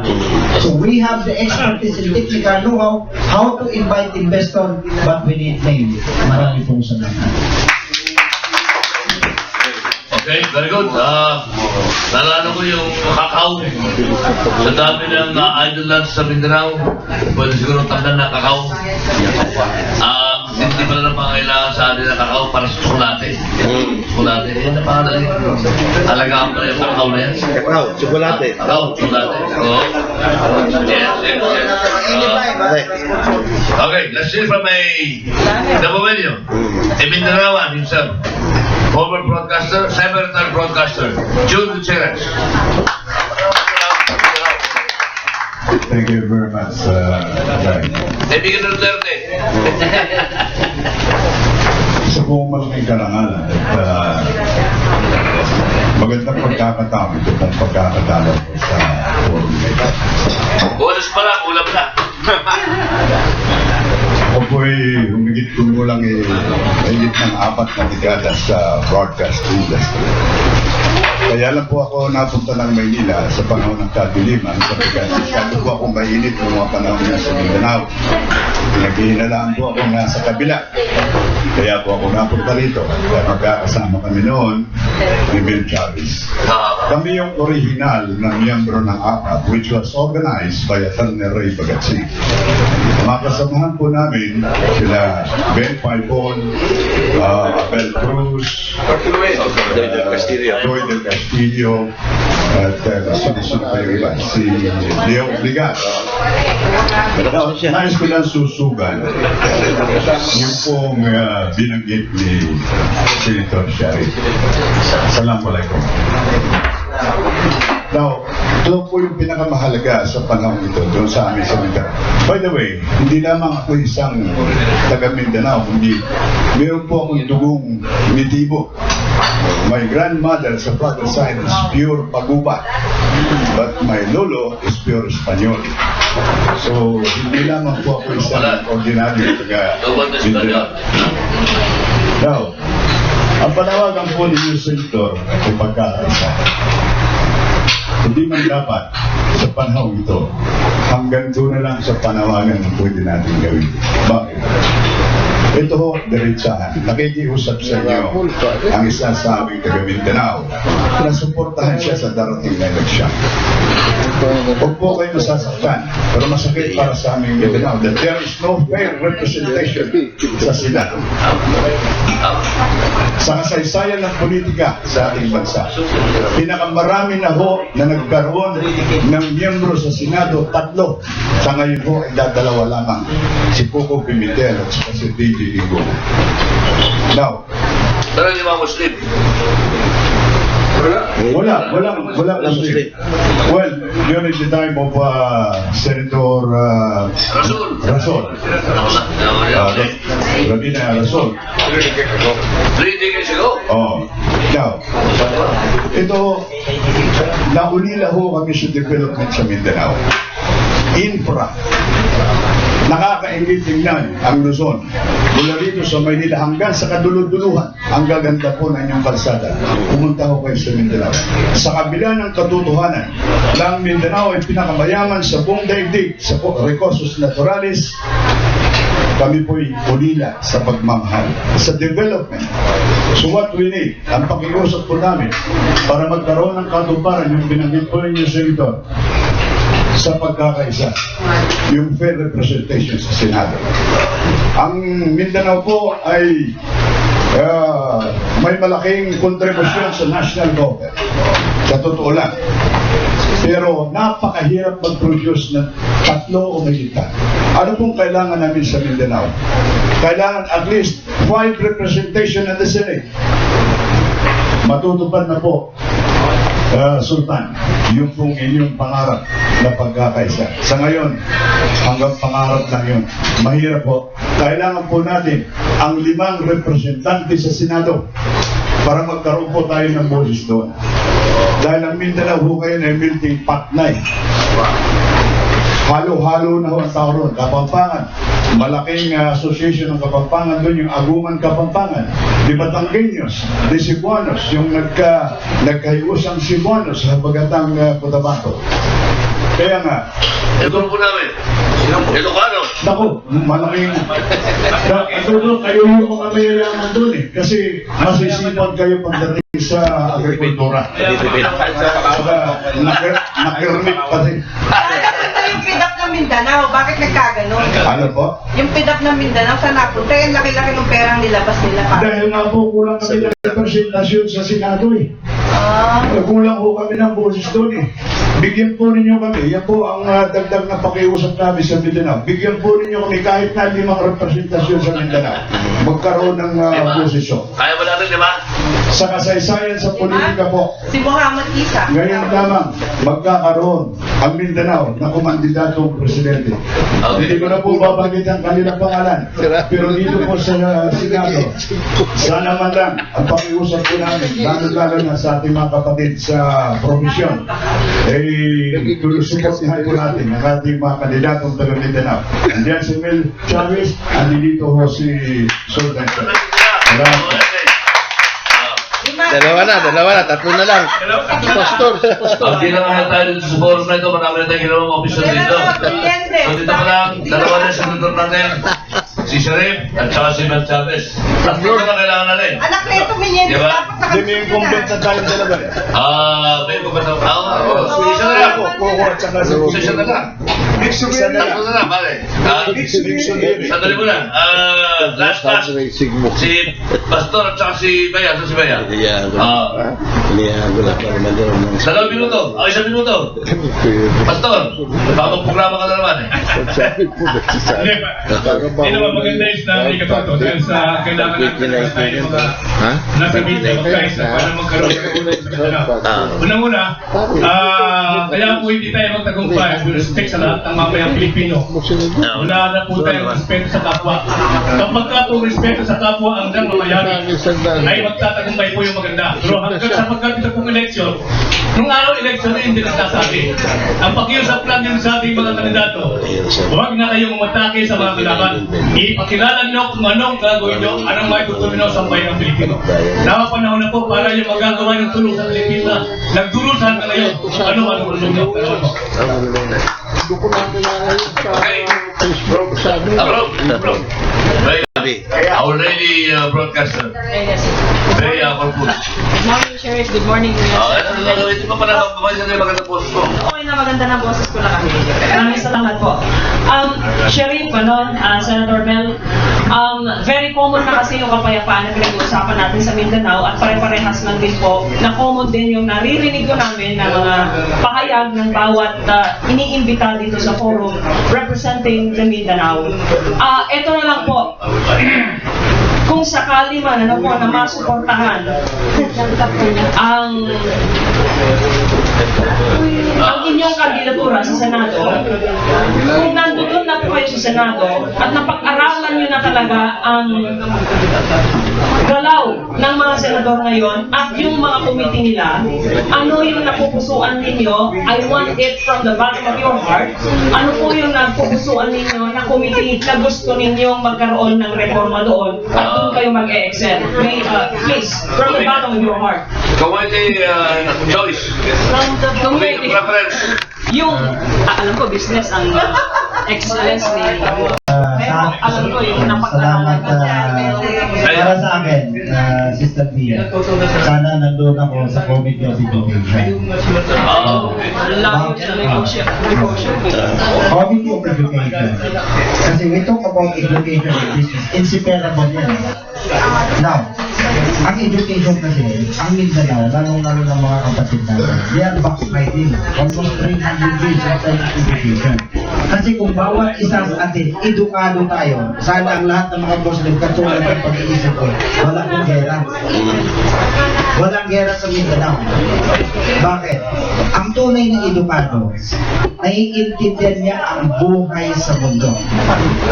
Speaker 2: So we have the expertise and technical know-how how to invite investor, but we need name. Marami pong salamat.
Speaker 1: Okay, very good. Nalala ko yung kakao. Sa dami ng idol lands sa Mindanao, pwede siguro tanda na kakao. Hindi pa na pangailangan sa atin na kakao para sa tsokolate. Tsokolate, yan na pangalan. Alagaan pa rin yung kakao na yan.
Speaker 3: Kakao, tsokolate.
Speaker 1: Kakao, tsokolate. Oo. Yes. Okay, let's hear from the Bomenyo. Mindanaoan himself. Former broadcaster, cyber-time broadcaster, June Gutierrez.
Speaker 10: Thank you very much, Guy.
Speaker 1: Kaibigan ng Duterte.
Speaker 10: Sa buong malaking karangalan at magandang pagkakataon ito pong pagkakataon ko sa forum na ito.
Speaker 1: Bonus pa lang, ulam na.
Speaker 10: Ako po'y humigit kumulang higit ng 4 na dekada sa broadcast industry. Kaya lang po ako napunta ng Maynila sa panahon ng kadiliman sapagkat masyado po akong mainit ng mga panahon na sa Mindanao. Pinaghihinalaan po ako nasa kabila. Kaya po ako napunta rito. Kaya magkakasama kami noon ni Bill Chavez. Kami yung original na miyembro ng APAP which was organized by Attorney Ray Bagatsing. Mga kasamahan po namin sila Ben Paipon, Abel Cruz, Joy del Castillo, at sunod pa yung iba, si Leo Obligat. Nais ko lang susugan yung pong binanggit ni Senator Sharif. Assalamualaikum. Now, ito po yung pinakamahalaga sa panahon ito doon sa amin sa Mindanao. By the way, hindi lamang ako isang taga Mindanao, kundi meron po akong dugong Nitibo. My grandmother sa father's side is pure Paguba, but my lolo is pure Espanyol. So, hindi lamang po ako isang ordinaryo taga Mindanao. Now, ang panawagan po ninyo, Senator, ay pagkakaisa. Hindi man dapat sa panahon ito, hanggang doon na lang sa panawagan na pwede natin gawin. Bakit? Ito ho, diretsahan. Nakikiusap sa inyo ang isa sa aming taga Mindanao na suportahan siya sa darating na eleksyon. Huwag po kayo masasaktan, pero masakit para sa aming Mindanao that there is no fair representation sa Senado. Sa kasaysayan ng politika sa ating bansa, pinakamarami na ho na nagkaroon ng miyembro sa Senado, 3. Sa ngayon ho ay dadalawa lamang, si Coco Pimentel at si DJ Ligo. Now,
Speaker 1: Pero hindi mga Muslim.
Speaker 10: walang Muslim. Well, during the time of Senator Rason, Rabina Rason.
Speaker 1: 3 decades ago.
Speaker 10: Oh, now, ito, naulila ho kami sa development sa Mindanao. Infra. Nakakaingit tingnan ang Luzon. Mula rito sa Maynila hanggang sa kaduluduluhan, ang gaganda po ng inyong kalsada. Pumunta ho kayo sa Mindanao. Sa kabila ng katotohanan na ang Mindanao ay pinakamayaman sa buong daigdig sa recursos naturales, kami po'y ulila sa pagmamahal, sa development. So what we need, ang pakiusap po namin para magkaroon ng katuparan yung binanggit po ninyo, Senator, sa pagkakaisa, yung fair representation sa Senado. Ang Mindanao po ay may malaking kontribusyon sa national government. Sa totoo lang. Pero napakahirap mag-produce ng 3 o mahigit. Ano pong kailangan namin sa Mindanao? Kailangan at least 5 representation in the Senate. Matutupad na po, Sultan, yung pong inyong pangarap na pagkakaisa. Sa ngayon, hanggang pangarap lang yun. Mahirap po. Kailangan po natin ang 5 representante sa Senado para magkaroon po tayo ng boses doon. Dahil ang Mindanao ho kayo na melting pot na eh. Halo-halo na ho ang tao roon. Kapampangan. Malaking association ng Kapampangan doon, yung Aguman Kapampangan. Di Batangueños, de Cebuanos, yung nagkahiusang Cebuanos sa Bagatang Cotabato. Kaya nga,
Speaker 1: Ito po namin. Ilocano.
Speaker 10: naku, malaking... Ito doon, kayo yung mga mayayaman doon eh. Kasi masisipag kayo pagdating sa agrikultura. Nakirmit pa din.
Speaker 5: Yung pinak na
Speaker 11: Mindanao, bakit nagkaganon?
Speaker 10: Ano po?
Speaker 11: Yung PIDAP ng Mindanao, saan napunta? Yung laki-laki ng perang nilabas nila pa.
Speaker 8: Dahil nga po kulang kami ng representasyon sa Senado eh.
Speaker 11: Ah,
Speaker 8: Kulang po kami ng boses doon eh. Bigyan po ninyo kami. Yan po ang dagdag na pakiusap namin sa Mindanao. Bigyan po ninyo kami kahit na 5 representasyon sa Mindanao. Magkaroon ng posisyon.
Speaker 1: Kaya mo natin, di ba?
Speaker 8: Sa kasaysayan sa politika po,
Speaker 11: si Muhammad Isa.
Speaker 8: ngayon lamang magkakaroon ang Mindanao na kumandidatong presidente. Hindi ko na po babanggit ang kanilang pangalan. Pero dito po sa Senado, sana man lang ang pakiusap po namin, lalo na sa ating mga kapatid sa provinsyon, suportihan po natin ang ating mga kandidatong taga Mindanao. Andiyan si Mel Chavez, andito ho si Sultan. Salamat.
Speaker 3: Dalawa na, tatlo na lang. Pastor.
Speaker 1: Hindi lang nga tayo dito sa forum na ito, marami na tayong ginawang officer dito. So dito pa lang, dalawa na sa senador natin, si Sharif at saka si Mel Chavez. Tatlo na kailangan natin.
Speaker 11: Anak na ito, Minyen.
Speaker 1: Di ba?
Speaker 8: Hindi may incumbent na tayo dalawa.
Speaker 1: May kumpetang tao. Isa na lang. Isa na lang. Tatlo na lang, pare. Sandali mo lang. Last pass, si Pastor at saka si Baya. Si Baya. Dalawang minuto. Isang minuto. Pastor, bagong programa ka na naman eh.
Speaker 6: Hindi naman maganda yung sinabi ka to dahil sa kailangan natin tayo yung mga nasa media magkaisa para magkaroon Unang-una, kaya po hindi tayo magtagumpay with respect sa lahat ng mamayang Pilipino. Wala na po tayo respeto sa kapwa. Kapag ka po respeto sa kapwa ang mamayari, ay magtatagumpay po yung maganda. Pero hanggang sa pagkakita pong eleksyon, nung araw eleksyon na hindi nagsasabi. Ang pakiusap lang din sa ating mga kandidato, huwag na kayong umatake sa mga kalaban. Ipakilala nyo kung anong gagawin nyo, anong may tutuloy nyo sa bayan ng Pilipino. Napapanahon na po para yung magagawa ng tulong sa Pilipina, nagdurusan ka ngayon, ano tulong nyo.
Speaker 1: Approve. Our lady broadcaster. Very purpose.
Speaker 12: Good morning, Sheriff. Good morning.
Speaker 1: Ito pa pala maganda post ko.
Speaker 12: Okay na, maganda na boses ko lang kami. Maraming salamat po. Sheriff, Senator Mel, very common na kasi yung kapayapaan na pinag-uusapan natin sa Mindanao at pare-parehas lang din po na common din yung naririnig ko namin na mga pahayag ng bawat iniimbita dito sa forum representing the Mindanao. Ito na lang po. Kung sakali man na masuportahan ang inyong kandidatura sa Senado, kung nandoon na po kayo sa Senado at napag-aralan nyo na talaga ang galaw ng mga senador ngayon at yung mga committee nila, ano yung napupusuan ninyo, I want it from the bottom of your heart, ano po yung napupusuan ninyo na committee na gusto ninyong magkaroon ng reforma doon at doon kayo mag-e-excel. Please, from the bottom of your heart.
Speaker 1: Committee choice.
Speaker 12: From the committee.
Speaker 1: Preference.
Speaker 12: Yung, alam ko, business ang excellence ni... alam ko, yung napag-aralan
Speaker 2: para sa akin, Sister Pia, sana nandun ako sa Committee of Education. Committee of Education. Kasi we talk about education and business, inseparable yan. Now, ang education kasi, ang Mindanao, lalong-lalo ng mga kapatid natin, they are backsliding. Almost 300 years of education. Kasi kung bawat isa sa atin, edukado tayo, sana ang lahat ng mga Muslim katulad ng pag-iisip ko, walang gera. Walang gera sa Mindanao. Bakit? Ang tunay na edukado, naiintindihan niya ang buhay sa mundo.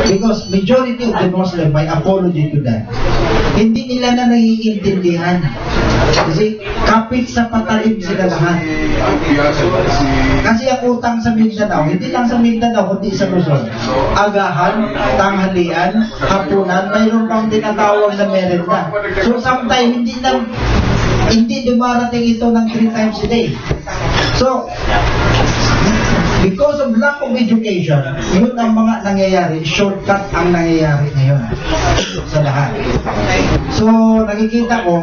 Speaker 2: Because majority of the Muslim, by apology to that, hindi nila na naiintindihan. Kasi kapit sa patalim sila lahat. Kasi ang utang sa Mindanao, hindi lang sa Mindanao, kundi sa Luzon. Agahan, tanghalian, hapunan, mayroon pang tinatawag na merenda. So sometimes hindi dumarating ito ng 3 times a day. So, because of lack of education, yun ang mga nangyayari, shortcut ang nangyayari ngayon sa lahat. So, nakikita ko,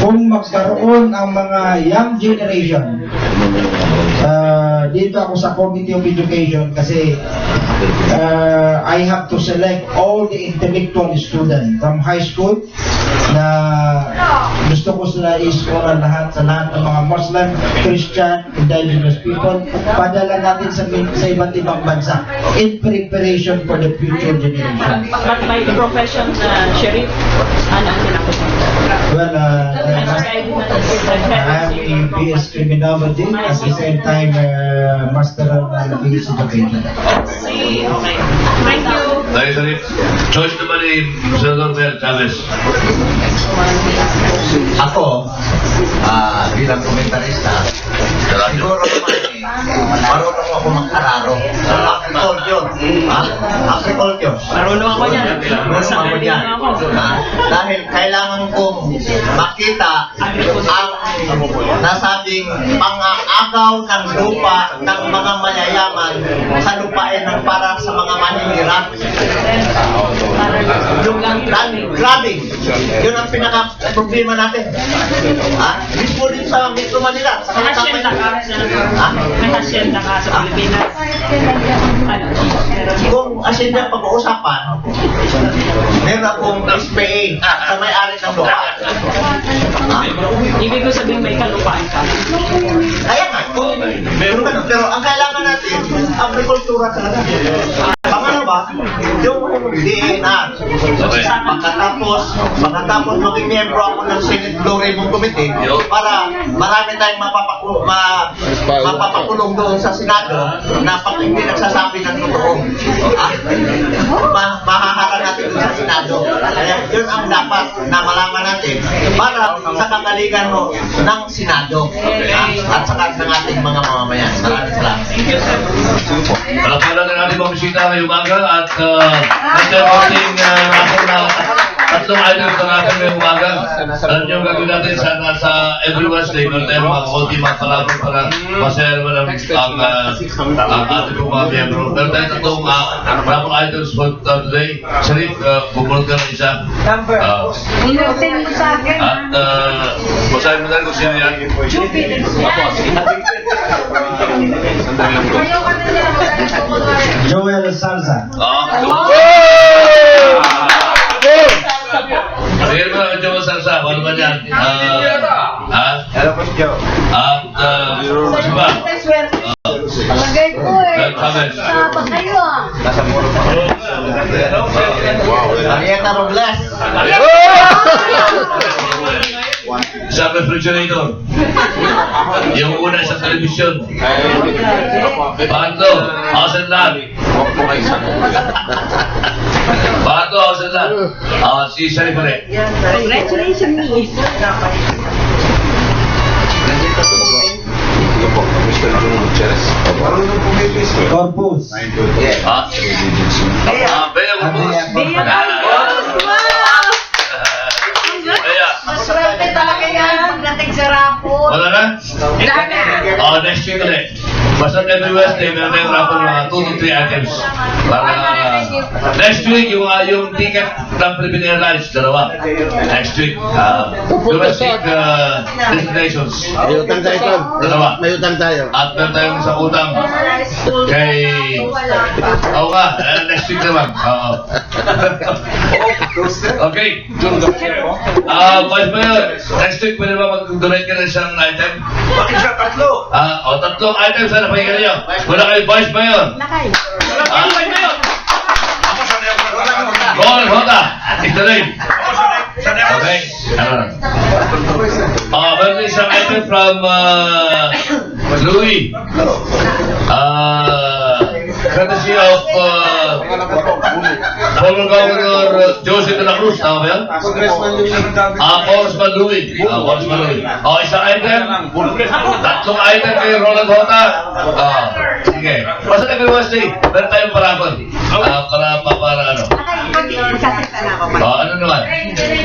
Speaker 2: kung magkaroon ang mga young generation dito ako sa Committee of Education kasi I have to select all the intellectual students from high school na gusto ko sila i-score lahat sa lahat ng mga Muslim, Christian, indigenous people, padala natin sa iba't ibang bansa in preparation for the future generation.
Speaker 12: But my profession, Sheriff, ano ang kinakuha?
Speaker 2: Well, I am a BS Criminology at the same time Master of BS Education.
Speaker 12: Okay. Thank you.
Speaker 1: Dahil sa choice naman ni Senator Mel Chavez.
Speaker 4: Ako, bilang komentarista, siguro marunong ako mag-araro. Agriculture.
Speaker 12: Marunong ako yan.
Speaker 4: Marunong ako yan. Dahil kailangan kong makita ang nasabing pang-aagaw ng lupa ng mga mayayaman sa lupain ng para sa mga manihirap. Grabbing. Yun ang pinaka-problema natin. Mismo din sa Metro Manila.
Speaker 12: May hasyenda ka, Senator. May hasyenda ka sa Pilipinas. Ano?
Speaker 4: Kung asyenda pag-uusapan, meron akong SPA sa may-ari ng lupa.
Speaker 12: Ibig ko sabihin may kalupaan ka.
Speaker 4: Kaya nga, pero ang kailangan natin, agrikultura talaga. Pangalawa, yung DNR. Pagkatapos maging miyembro ako ng Senate Blue Ribbon Committee para marami tayong mapapakulong doon sa Senado na pag hindi nagsasabi ng totoo. Mahaharap natin doon sa Senado. Kaya yun ang dapat na malaman natin para sa kagalingan ng Senado at saka ng ating mga mamamayan. Maraming salamat.
Speaker 1: Pala ng ating mga bisita ngayong umaga at nagdating natin na tatlong items na natin ngayong umaga. Alam niyo, gagawin natin sana sa every Wednesday, meron tayo mga konti mga palabot para masaya naman ang ating mga miyembro. Meron tayo tatlong rapong items for today. Sharif, bubulot ka ng isa.
Speaker 9: Inutin mo sa akin,
Speaker 1: At basahin mo na rin kung sino yan.
Speaker 2: Joel Salza.
Speaker 1: Sige mo naman Joel Salsa, ano ba yan?
Speaker 8: Hello po, Joe.
Speaker 1: At, kasi ba?
Speaker 9: palagay ko eh. Saba kayo
Speaker 8: Nasa muro pa.
Speaker 4: Arieta Robles.
Speaker 1: Sa refrigerator. Yung una sa telebisyon. Pangatlo, house and land. Pangatlo, house and land. Si Sharif ulit.
Speaker 5: Congratulations, Miss.
Speaker 2: Corpus.
Speaker 1: Bea Corpus.
Speaker 9: Maswerte talaga yan pagdating sa rapon.
Speaker 1: Wala na? Next week ulit. Basta every Wednesday, meron tayong raffle mga 2 to 3 items. Para next week, yung ticket ng Philippine Airlines, dalawa. Next week, domestic destinations.
Speaker 7: May utang tayo ito.
Speaker 1: Dalawa.
Speaker 7: May utang tayo.
Speaker 1: At meron tayong isang utang kay... Oo nga, next week naman. Okay. Vice Mayor, next week pwede ba mag-donate ka ng isang item?
Speaker 8: Bakit siya tatlo?
Speaker 1: Tatlong items na napahinga niyo. Wala kayo Vice Mayor. Gol, Hota. Ito rin. Okay. Meron isang item from Louis. Courtesy of former Governor Jose de la Cruz. Tama ba yan? Congressman Louis. Congressman Louis. Isang item. Tatlong item kay Roland Hota. Sige. Basta every Wednesday, meron tayong parapon. Para ano. Ano naman?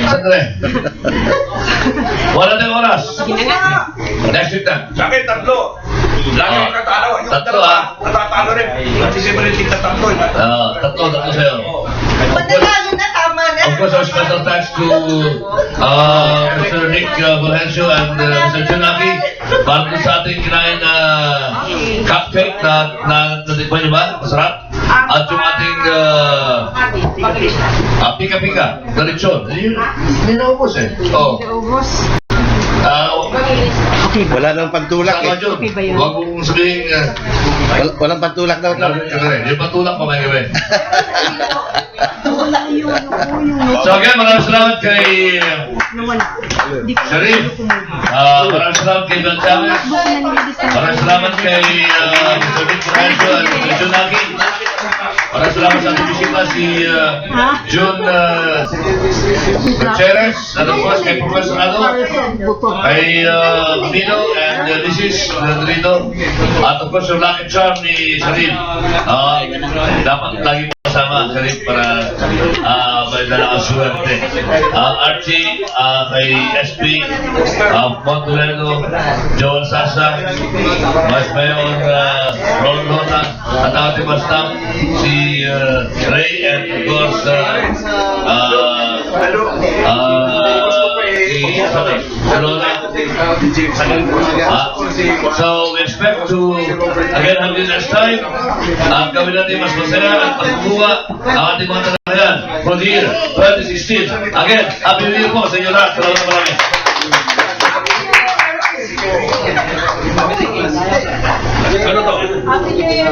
Speaker 1: Sandali. Wala tayong oras. Next week na.
Speaker 8: Sa akin, tatlo. Lagi ang katalo.
Speaker 1: Tatlo
Speaker 8: Natatalo rin. Kasi siyempre rin tatlo.
Speaker 1: Tatlo sa'yo.
Speaker 11: Madala, yun na, tama na.
Speaker 1: Of course, our special thanks to Mr. Nick Valhencio and Mr. Chunaki para doon sa ating kinain na cupcake na natikman niyo ba? Masarap? At yung ating pika-pika na lechon. Hindi naubos eh. Oo.
Speaker 4: Wala nang pantulak
Speaker 1: Sama John, huwag mong sabihin,
Speaker 4: Walang pantulak daw.
Speaker 1: yung patulak pa may gawin. So again, maraming salamat kay Sharif. Maraming salamat kay Bel Chavez. Maraming salamat kay Mr. Vic Lorenzo at Mr. John Aki. Maraming salamat sa ating bisita si June Gutierrez. And of course kay Professor Ado, kay Amino, and this is Rodrigo. At of course yung lucky charm ni Sharif. Dapat lagi kasama Sharif para may dalang aswerte. Archie, kay SP, Montoleno, Joel Sasa, Vice Mayor Ron Lota, at ang ating mga staff, si Ray, and of course, si Lola. So we expect to again have you next time. Gawin natin mas masaya at pagkukuha ang ating mga talayan for the year 2016. Again, Happy New Year po sa inyo lahat. Salamat na marami. Ano to? Happy New Year.